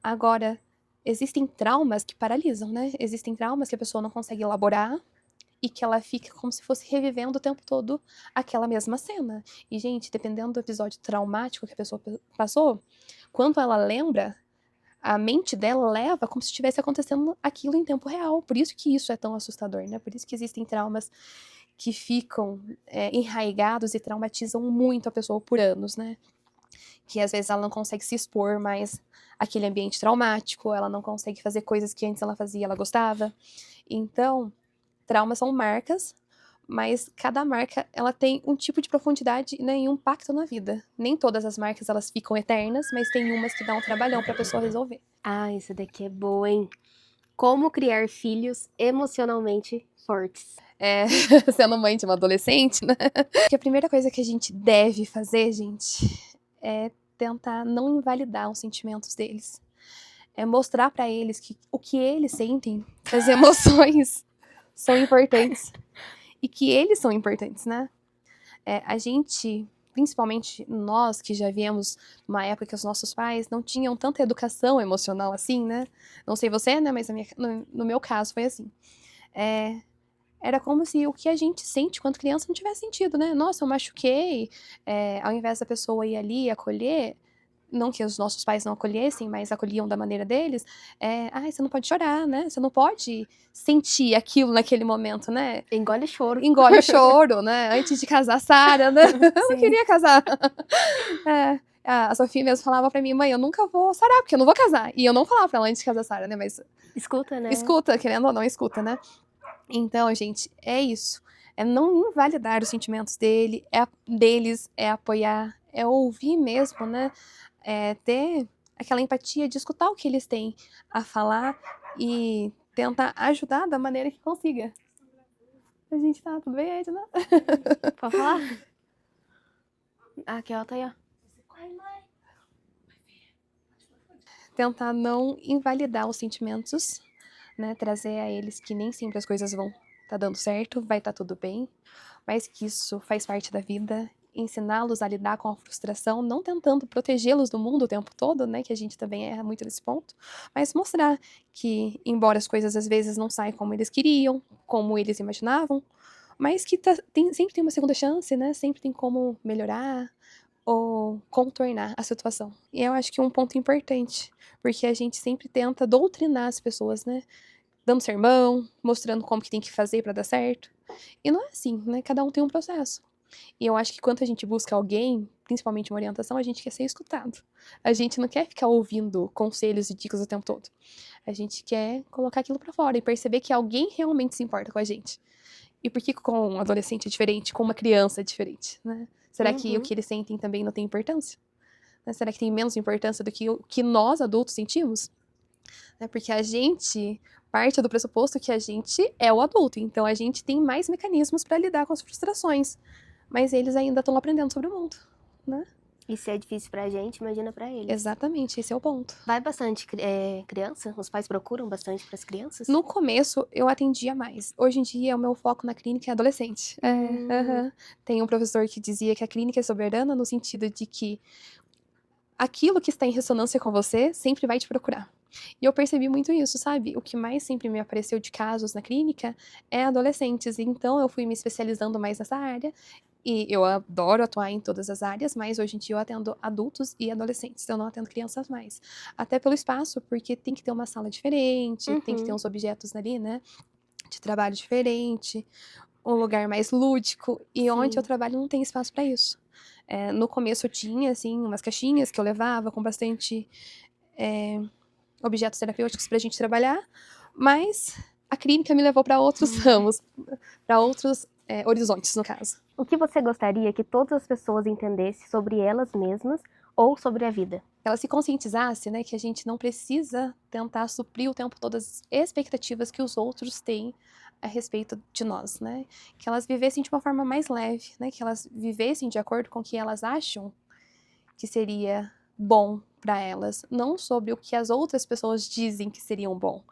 Agora, existem traumas que paralisam, né? Existem traumas que a pessoa não consegue elaborar e que ela fica como se fosse revivendo o tempo todo aquela mesma cena. E, gente, dependendo do episódio traumático que a pessoa passou, quando ela lembra, a mente dela leva como se estivesse acontecendo aquilo em tempo real. Por isso que isso é tão assustador, né? Por isso que existem traumas que ficam enraigados e traumatizam muito a pessoa por anos, né? Que às vezes ela não consegue se expor mais àquele ambiente traumático, ela não consegue fazer coisas que antes ela fazia e ela gostava. Então, traumas são marcas, mas cada marca ela tem um tipo de profundidade e um impacto na vida. Nem todas as marcas elas ficam eternas, mas tem umas que dão um trabalhão pra pessoa resolver. Ah, isso daqui é boa, hein? Como criar filhos emocionalmente fortes. Sendo mãe de uma adolescente, né? Porque a primeira coisa que a gente deve fazer, gente, é tentar não invalidar os sentimentos deles. É mostrar pra eles que o que eles sentem, as emoções, são importantes. E que eles são importantes, né? A gente, principalmente nós que já viemos numa época que os nossos pais não tinham tanta educação emocional assim, né? Não sei você, né? Mas no meu caso foi assim. Era como se o que a gente sente quando criança não tivesse sentido, né? Nossa, eu machuquei. Ao invés da pessoa ir ali e acolher, não que os nossos pais não acolhessem, mas acolhiam da maneira deles, você não pode chorar, né? Você não pode sentir aquilo naquele momento, né? Engole choro. Engole o choro, né? Antes de casar a Sarah, né? Eu não queria casar. A Sofia mesmo falava pra mim, mãe, eu nunca vou sarar, porque eu não vou casar. E eu não falava pra ela antes de casar a Sarah, né? Mas escuta, né? Escuta, querendo ou não, escuta, né? Então, gente, é isso. É não invalidar os sentimentos deles, é apoiar, é ouvir mesmo, né? É ter aquela empatia de escutar o que eles têm a falar e tentar ajudar da maneira que consiga. A gente tá tudo bem, Edna? Pode falar? Aqui, ó, tá aí, ó. Tentar não invalidar os sentimentos, né? Trazer a eles que nem sempre as coisas vão tá dando certo, vai estar tudo bem, mas que isso faz parte da vida. Ensiná-los a lidar com a frustração, não tentando protegê-los do mundo o tempo todo, né? Que a gente também erra muito nesse ponto, mas mostrar que, embora as coisas às vezes não saiam como eles queriam, como eles imaginavam, mas que sempre tem uma segunda chance, né? Sempre tem como melhorar ou contornar a situação. E eu acho que um ponto importante, porque a gente sempre tenta doutrinar as pessoas, né? Dando sermão, mostrando como que tem que fazer para dar certo. E não é assim, né? Cada um tem um processo. E eu acho que quando a gente busca alguém, principalmente uma orientação, a gente quer ser escutado. A gente não quer ficar ouvindo conselhos e dicas o tempo todo. A gente quer colocar aquilo para fora e perceber que alguém realmente se importa com a gente. E por que com um adolescente é diferente, com uma criança é diferente, né? Será que o que eles sentem também não tem importância? Né? Será que tem menos importância do que o que nós, adultos, sentimos? Né? Porque a gente parte do pressuposto que a gente é o adulto, então a gente tem mais mecanismos para lidar com as frustrações, mas eles ainda estão aprendendo sobre o mundo, né? E se é difícil pra gente, imagina pra eles. Exatamente, esse é o ponto. Vai bastante criança? Os pais procuram bastante pras crianças? No começo, eu atendia mais. Hoje em dia, o meu foco na clínica é adolescente. Tem um professor que dizia que a clínica é soberana no sentido de que aquilo que está em ressonância com você sempre vai te procurar. E eu percebi muito isso, sabe? O que mais sempre me apareceu de casos na clínica é adolescentes. Então, eu fui me especializando mais nessa área. E eu adoro atuar em todas as áreas, mas hoje em dia eu atendo adultos e adolescentes. Eu não atendo crianças mais. Até pelo espaço, porque tem que ter uma sala diferente, tem que ter uns objetos ali, né? De trabalho diferente, um lugar mais lúdico. E onde eu trabalho não tem espaço para isso. No começo eu tinha, assim, umas caixinhas que eu levava com bastante objetos terapêuticos pra gente trabalhar, mas a clínica me levou para outros ramos, para outros horizontes, no caso. O que você gostaria que todas as pessoas entendessem sobre elas mesmas ou sobre a vida? Ela se conscientizasse, né, que a gente não precisa tentar suprir o tempo todo as expectativas que os outros têm a respeito de nós, né? Que elas vivessem de uma forma mais leve, né? Que elas vivessem de acordo com o que elas acham que seria bom para elas, não sobre o que as outras pessoas dizem que seriam bom,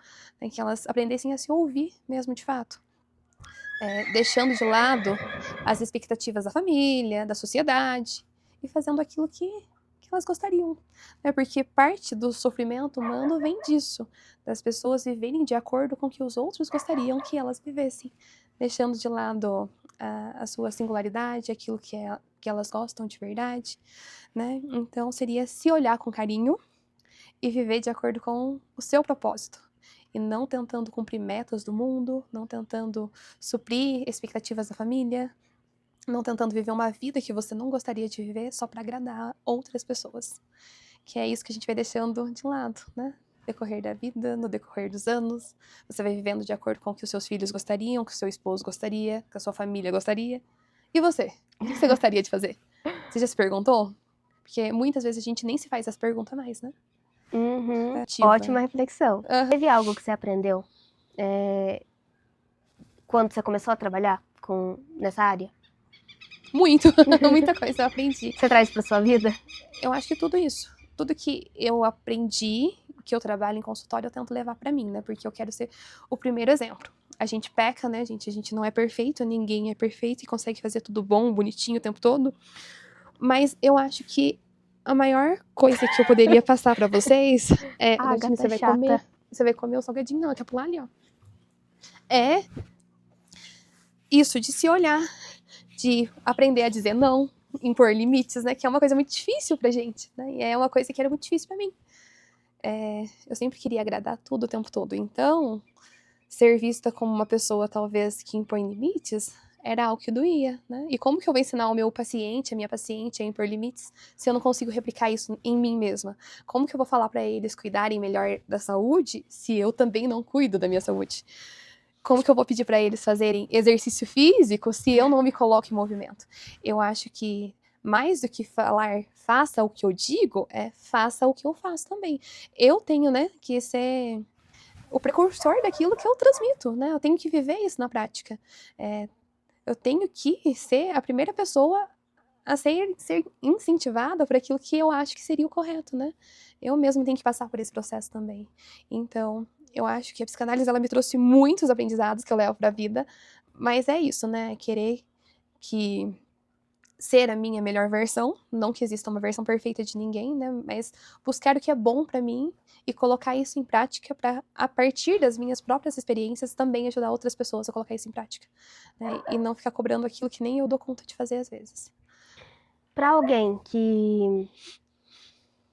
né? Que elas aprendessem a se ouvir mesmo de fato, deixando de lado as expectativas da família, da sociedade e fazendo aquilo que elas gostariam, né? Porque parte do sofrimento humano vem disso, das pessoas viverem de acordo com o que os outros gostariam que elas vivessem, deixando de lado a sua singularidade, aquilo que elas gostam de verdade, né? Então seria se olhar com carinho e viver de acordo com o seu propósito. E não tentando cumprir metas do mundo, não tentando suprir expectativas da família, não tentando viver uma vida que você não gostaria de viver só para agradar outras pessoas. Que é isso que a gente vai deixando de lado, né? No decorrer da vida, no decorrer dos anos, você vai vivendo de acordo com o que os seus filhos gostariam, o que o seu esposo gostaria, o que a sua família gostaria. E você? O que você gostaria de fazer? Você já se perguntou? Porque muitas vezes a gente nem se faz essa pergunta mais, né? Ótima reflexão. Teve algo que você aprendeu quando você começou a trabalhar nessa área? Muito, muita coisa eu aprendi. Você traz pra sua vida? Eu acho que tudo isso, tudo que eu aprendi, que eu trabalho em consultório, eu tento levar pra mim, né? Porque eu quero ser o primeiro exemplo. A gente peca, né, gente? A gente não é perfeito, ninguém é perfeito e consegue fazer tudo bom, bonitinho o tempo todo. Mas eu acho que a maior coisa que eu poderia passar pra vocês é... Gata você vai chata. comer, você vai comer o salgadinho, não, quer pular ali, ó. É isso, de se olhar, de aprender a dizer não, impor limites, né? Que é uma coisa muito difícil pra gente, né? E é uma coisa que era muito difícil pra mim. Eu sempre queria agradar tudo o tempo todo. Então, ser vista como uma pessoa, talvez, que impõe limites, era algo que doía, né? E como que eu vou ensinar o meu paciente, a minha paciente, a impor limites, se eu não consigo replicar isso em mim mesma? Como que eu vou falar pra eles cuidarem melhor da saúde, se eu também não cuido da minha saúde? Como que eu vou pedir para eles fazerem exercício físico se eu não me coloco em movimento? Eu acho que mais do que falar faça o que eu digo, faça o que eu faço também. Eu tenho, né, que ser o precursor daquilo que eu transmito, né? Eu tenho que viver isso na prática. Eu tenho que ser a primeira pessoa a ser incentivada por aquilo que eu acho que seria o correto, né? Eu mesma tenho que passar por esse processo também. Então, eu acho que a psicanálise, ela me trouxe muitos aprendizados que eu levo pra vida, mas é isso, né? Querer que ser a minha melhor versão, não que exista uma versão perfeita de ninguém, né? Mas buscar o que é bom pra mim e colocar isso em prática pra, a partir das minhas próprias experiências, também ajudar outras pessoas a colocar isso em prática, né? E não ficar cobrando aquilo que nem eu dou conta de fazer às vezes. Pra alguém que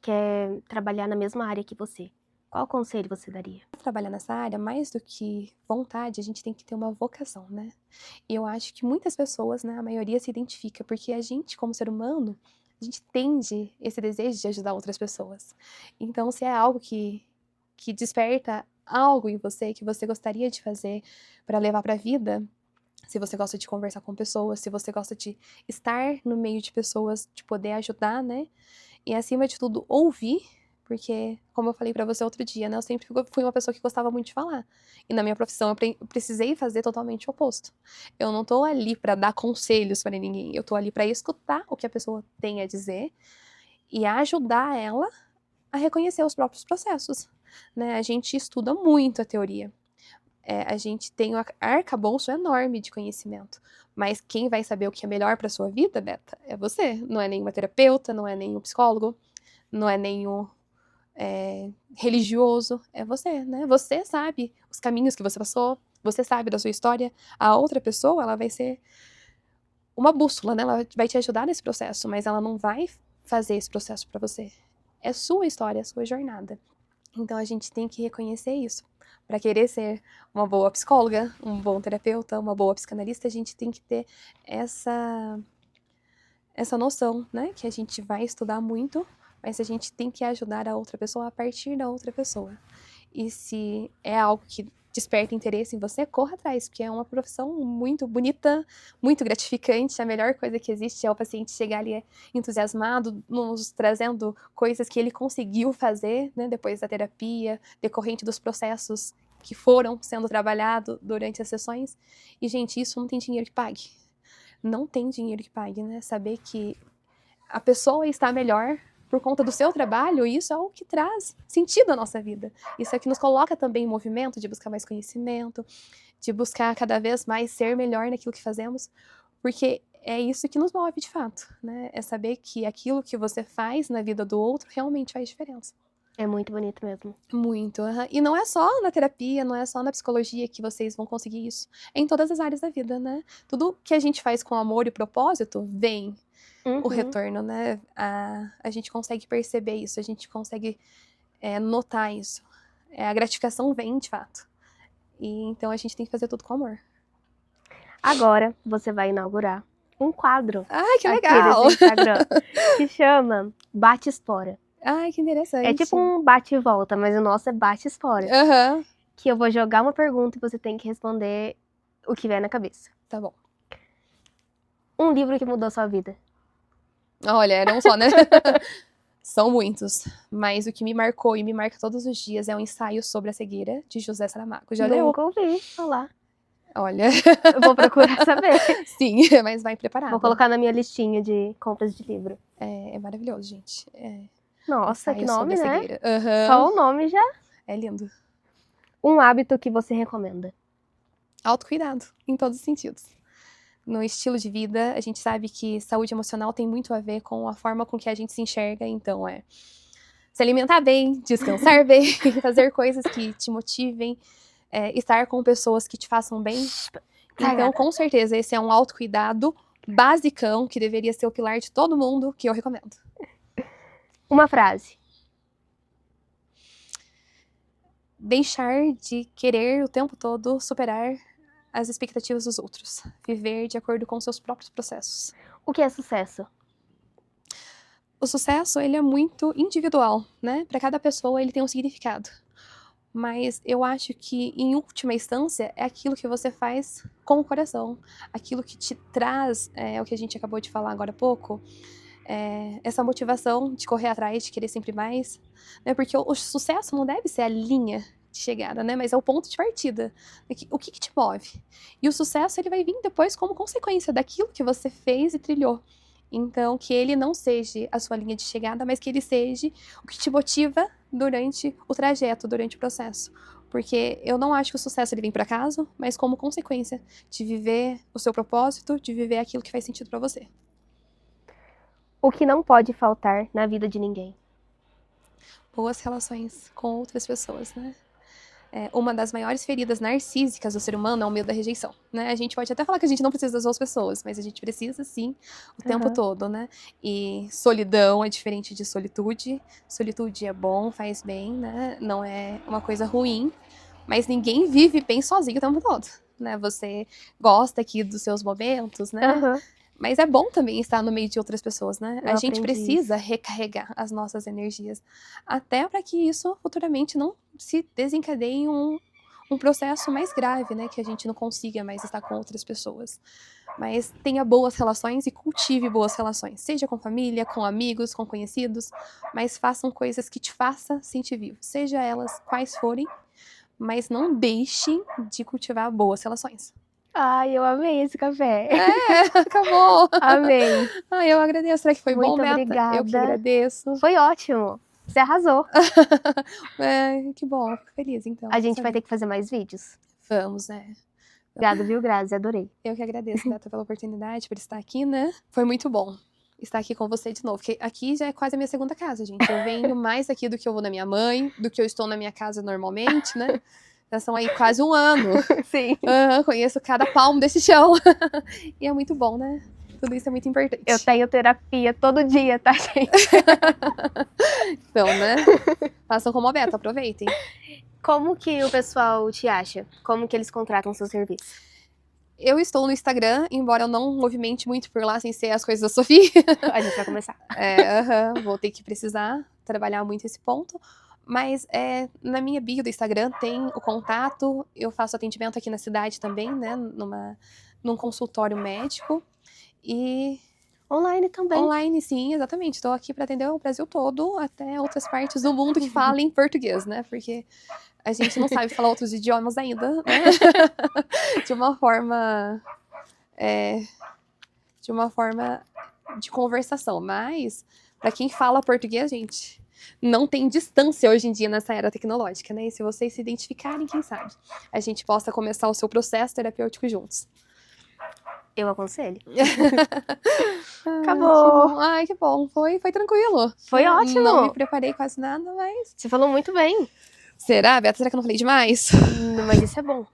quer trabalhar na mesma área que você, qual conselho você daria? Trabalhar nessa área, mais do que vontade, a gente tem que ter uma vocação, né? E eu acho que muitas pessoas, né, a maioria se identifica, porque a gente, como ser humano, a gente tende esse desejo de ajudar outras pessoas. Então, se é algo que desperta algo em você, que você gostaria de fazer para levar para a vida, se você gosta de conversar com pessoas, se você gosta de estar no meio de pessoas, de poder ajudar, né? E acima de tudo, ouvir, porque, como eu falei pra você outro dia, né, eu sempre fui uma pessoa que gostava muito de falar. E na minha profissão eu precisei fazer totalmente o oposto. Eu não tô ali pra dar conselhos pra ninguém, eu tô ali pra escutar o que a pessoa tem a dizer e ajudar ela a reconhecer os próprios processos, né? A gente estuda muito a teoria. A gente tem um arcabouço enorme de conhecimento. Mas quem vai saber o que é melhor pra sua vida, Beta, é você. Não é nenhuma terapeuta, não é nenhum psicólogo, não é nenhum religioso, é você, né? Você sabe os caminhos que você passou, você sabe da sua história. A outra pessoa, ela vai ser uma bússola, né? Ela vai te ajudar nesse processo, mas ela não vai fazer esse processo pra você. É sua história, é sua jornada. Então a gente tem que reconhecer isso. Para querer ser uma boa psicóloga, um bom terapeuta, uma boa psicanalista, a gente tem que ter essa noção, né? Que a gente vai estudar muito, mas a gente tem que ajudar a outra pessoa a partir da outra pessoa. E se é algo que desperta interesse em você, corra atrás, porque é uma profissão muito bonita, muito gratificante. A melhor coisa que existe é o paciente chegar ali entusiasmado, nos trazendo coisas que ele conseguiu fazer, né, depois da terapia, decorrente dos processos que foram sendo trabalhados durante as sessões. E, gente, isso não tem dinheiro que pague. Não tem dinheiro que pague, né? Saber que a pessoa está melhor por conta do seu trabalho, isso é o que traz sentido à nossa vida. Isso é o que nos coloca também em movimento de buscar mais conhecimento, de buscar cada vez mais ser melhor naquilo que fazemos, porque é isso que nos move de fato, né? É saber que aquilo que você faz na vida do outro realmente faz diferença. É muito bonito mesmo. Muito. E não é só na terapia, não é só na psicologia que vocês vão conseguir isso. É em todas as áreas da vida, né? Tudo que a gente faz com amor e propósito vem o retorno, né? A gente consegue perceber isso, a gente consegue notar isso. A gratificação vem, de fato. E então a gente tem que fazer tudo com amor. Agora você vai inaugurar um quadro Ai, que aqui legal! nesse Instagram que chama Bate Espora. Ai, que interessante. É tipo um bate e volta, mas o nosso é bate espora. Que eu vou jogar uma pergunta e você tem que responder o que vier na cabeça. Tá bom. Um livro que mudou a sua vida. Olha, era um só, né? São muitos. Mas o que me marcou e me marca todos os dias é o Ensaio sobre a Cegueira, de José Saramago. Já leu? Nunca ouvi falar. Olha. Eu vou procurar saber. Sim, mas vai preparado. Vou colocar na minha listinha de compras de livro. É maravilhoso, gente. Nossa, que Ensaio nome, sobre a né? Cegueira. Só o nome já. É lindo. Um hábito que você recomenda. Autocuidado, em todos os sentidos. No estilo de vida, a gente sabe que saúde emocional tem muito a ver com a forma com que a gente se enxerga, então se alimentar bem, descansar bem, fazer coisas que te motivem, estar com pessoas que te façam bem. Então, com certeza, esse é um autocuidado basicão, que deveria ser o pilar de todo mundo, que eu recomendo. Uma frase. Deixar de querer o tempo todo superar as expectativas dos outros. Viver de acordo com seus próprios processos. O que é sucesso? O sucesso, ele é muito individual, né? Para cada pessoa, ele tem um significado. Mas eu acho que, em última instância, é aquilo que você faz com o coração. Aquilo que te traz, o que a gente acabou de falar agora há pouco, essa motivação de correr atrás, de querer sempre mais. Né? Porque o sucesso não deve ser a linha de chegada, né? Mas é o ponto de partida. O que te move? E o sucesso, ele vai vir depois como consequência daquilo que você fez e trilhou. Então, que ele não seja a sua linha de chegada, mas que ele seja o que te motiva durante o trajeto, durante o processo. Porque eu não acho que o sucesso ele vem por acaso, mas como consequência de viver o seu propósito, de viver aquilo que faz sentido pra você. O que não pode faltar na vida de ninguém? Boas relações com outras pessoas, né? Uma das maiores feridas narcísicas do ser humano é o medo da rejeição, né? A gente pode até falar que a gente não precisa das outras pessoas, mas a gente precisa, sim, o tempo todo, né? E solidão é diferente de solitude. Solitude é bom, faz bem, né? Não é uma coisa ruim, mas ninguém vive bem sozinho o tempo todo, né? Você gosta aqui dos seus momentos, né? Aham. Mas é bom também estar no meio de outras pessoas, né? Eu A gente aprendi precisa recarregar as nossas energias, até para que isso futuramente não se desencadeie um processo mais grave, né? Que a gente não consiga mais estar com outras pessoas. Mas tenha boas relações e cultive boas relações, seja com família, com amigos, com conhecidos, mas façam coisas que te façam sentir vivo, seja elas quais forem, mas não deixem de cultivar boas relações. Ai, eu amei esse café. Acabou! Amei. Ai, eu agradeço. Será que foi bom, Muito Beta? obrigada. Eu que agradeço. Foi ótimo. Você arrasou. Que bom, fico feliz, então. A gente vai ter que fazer mais vídeos. Vamos, né? Obrigada, viu, Grazi? Adorei. Eu que agradeço, Beta, pela oportunidade, por estar aqui, né? Foi muito bom estar aqui com você de novo, porque aqui já é quase a minha segunda casa, gente. Eu venho mais aqui do que eu vou na minha mãe, do que eu estou na minha casa normalmente, né? Já são aí quase um ano. Sim. Conheço cada palmo desse chão. E é muito bom, né? Tudo isso é muito importante. Eu tenho terapia todo dia, tá, gente? Então, né? Façam como a Beta, aproveitem. Como que o pessoal te acha? Como que eles contratam o seu serviço? Eu estou no Instagram, embora eu não movimente muito por lá sem ser as coisas da Sofia. A gente vai começar. Vou ter que precisar trabalhar muito esse ponto. Mas na minha bio do Instagram tem o contato. Eu faço atendimento aqui na cidade também, né? Num consultório médico. E Online também. online, sim, exatamente. Estou aqui para atender o Brasil todo, até outras partes do mundo que falem português, né? Porque a gente não sabe falar outros idiomas ainda, né? De uma forma de conversação. Mas, para quem fala português, gente, não tem distância hoje em dia nessa era tecnológica, né? E se vocês se identificarem, quem sabe, a gente possa começar o seu processo terapêutico juntos. Eu aconselho. Acabou. Ai, que bom. Foi tranquilo. Foi ótimo. Não me preparei quase nada, mas... Você falou muito bem. Será, Beata? Será que eu não falei demais? Mas isso é bom.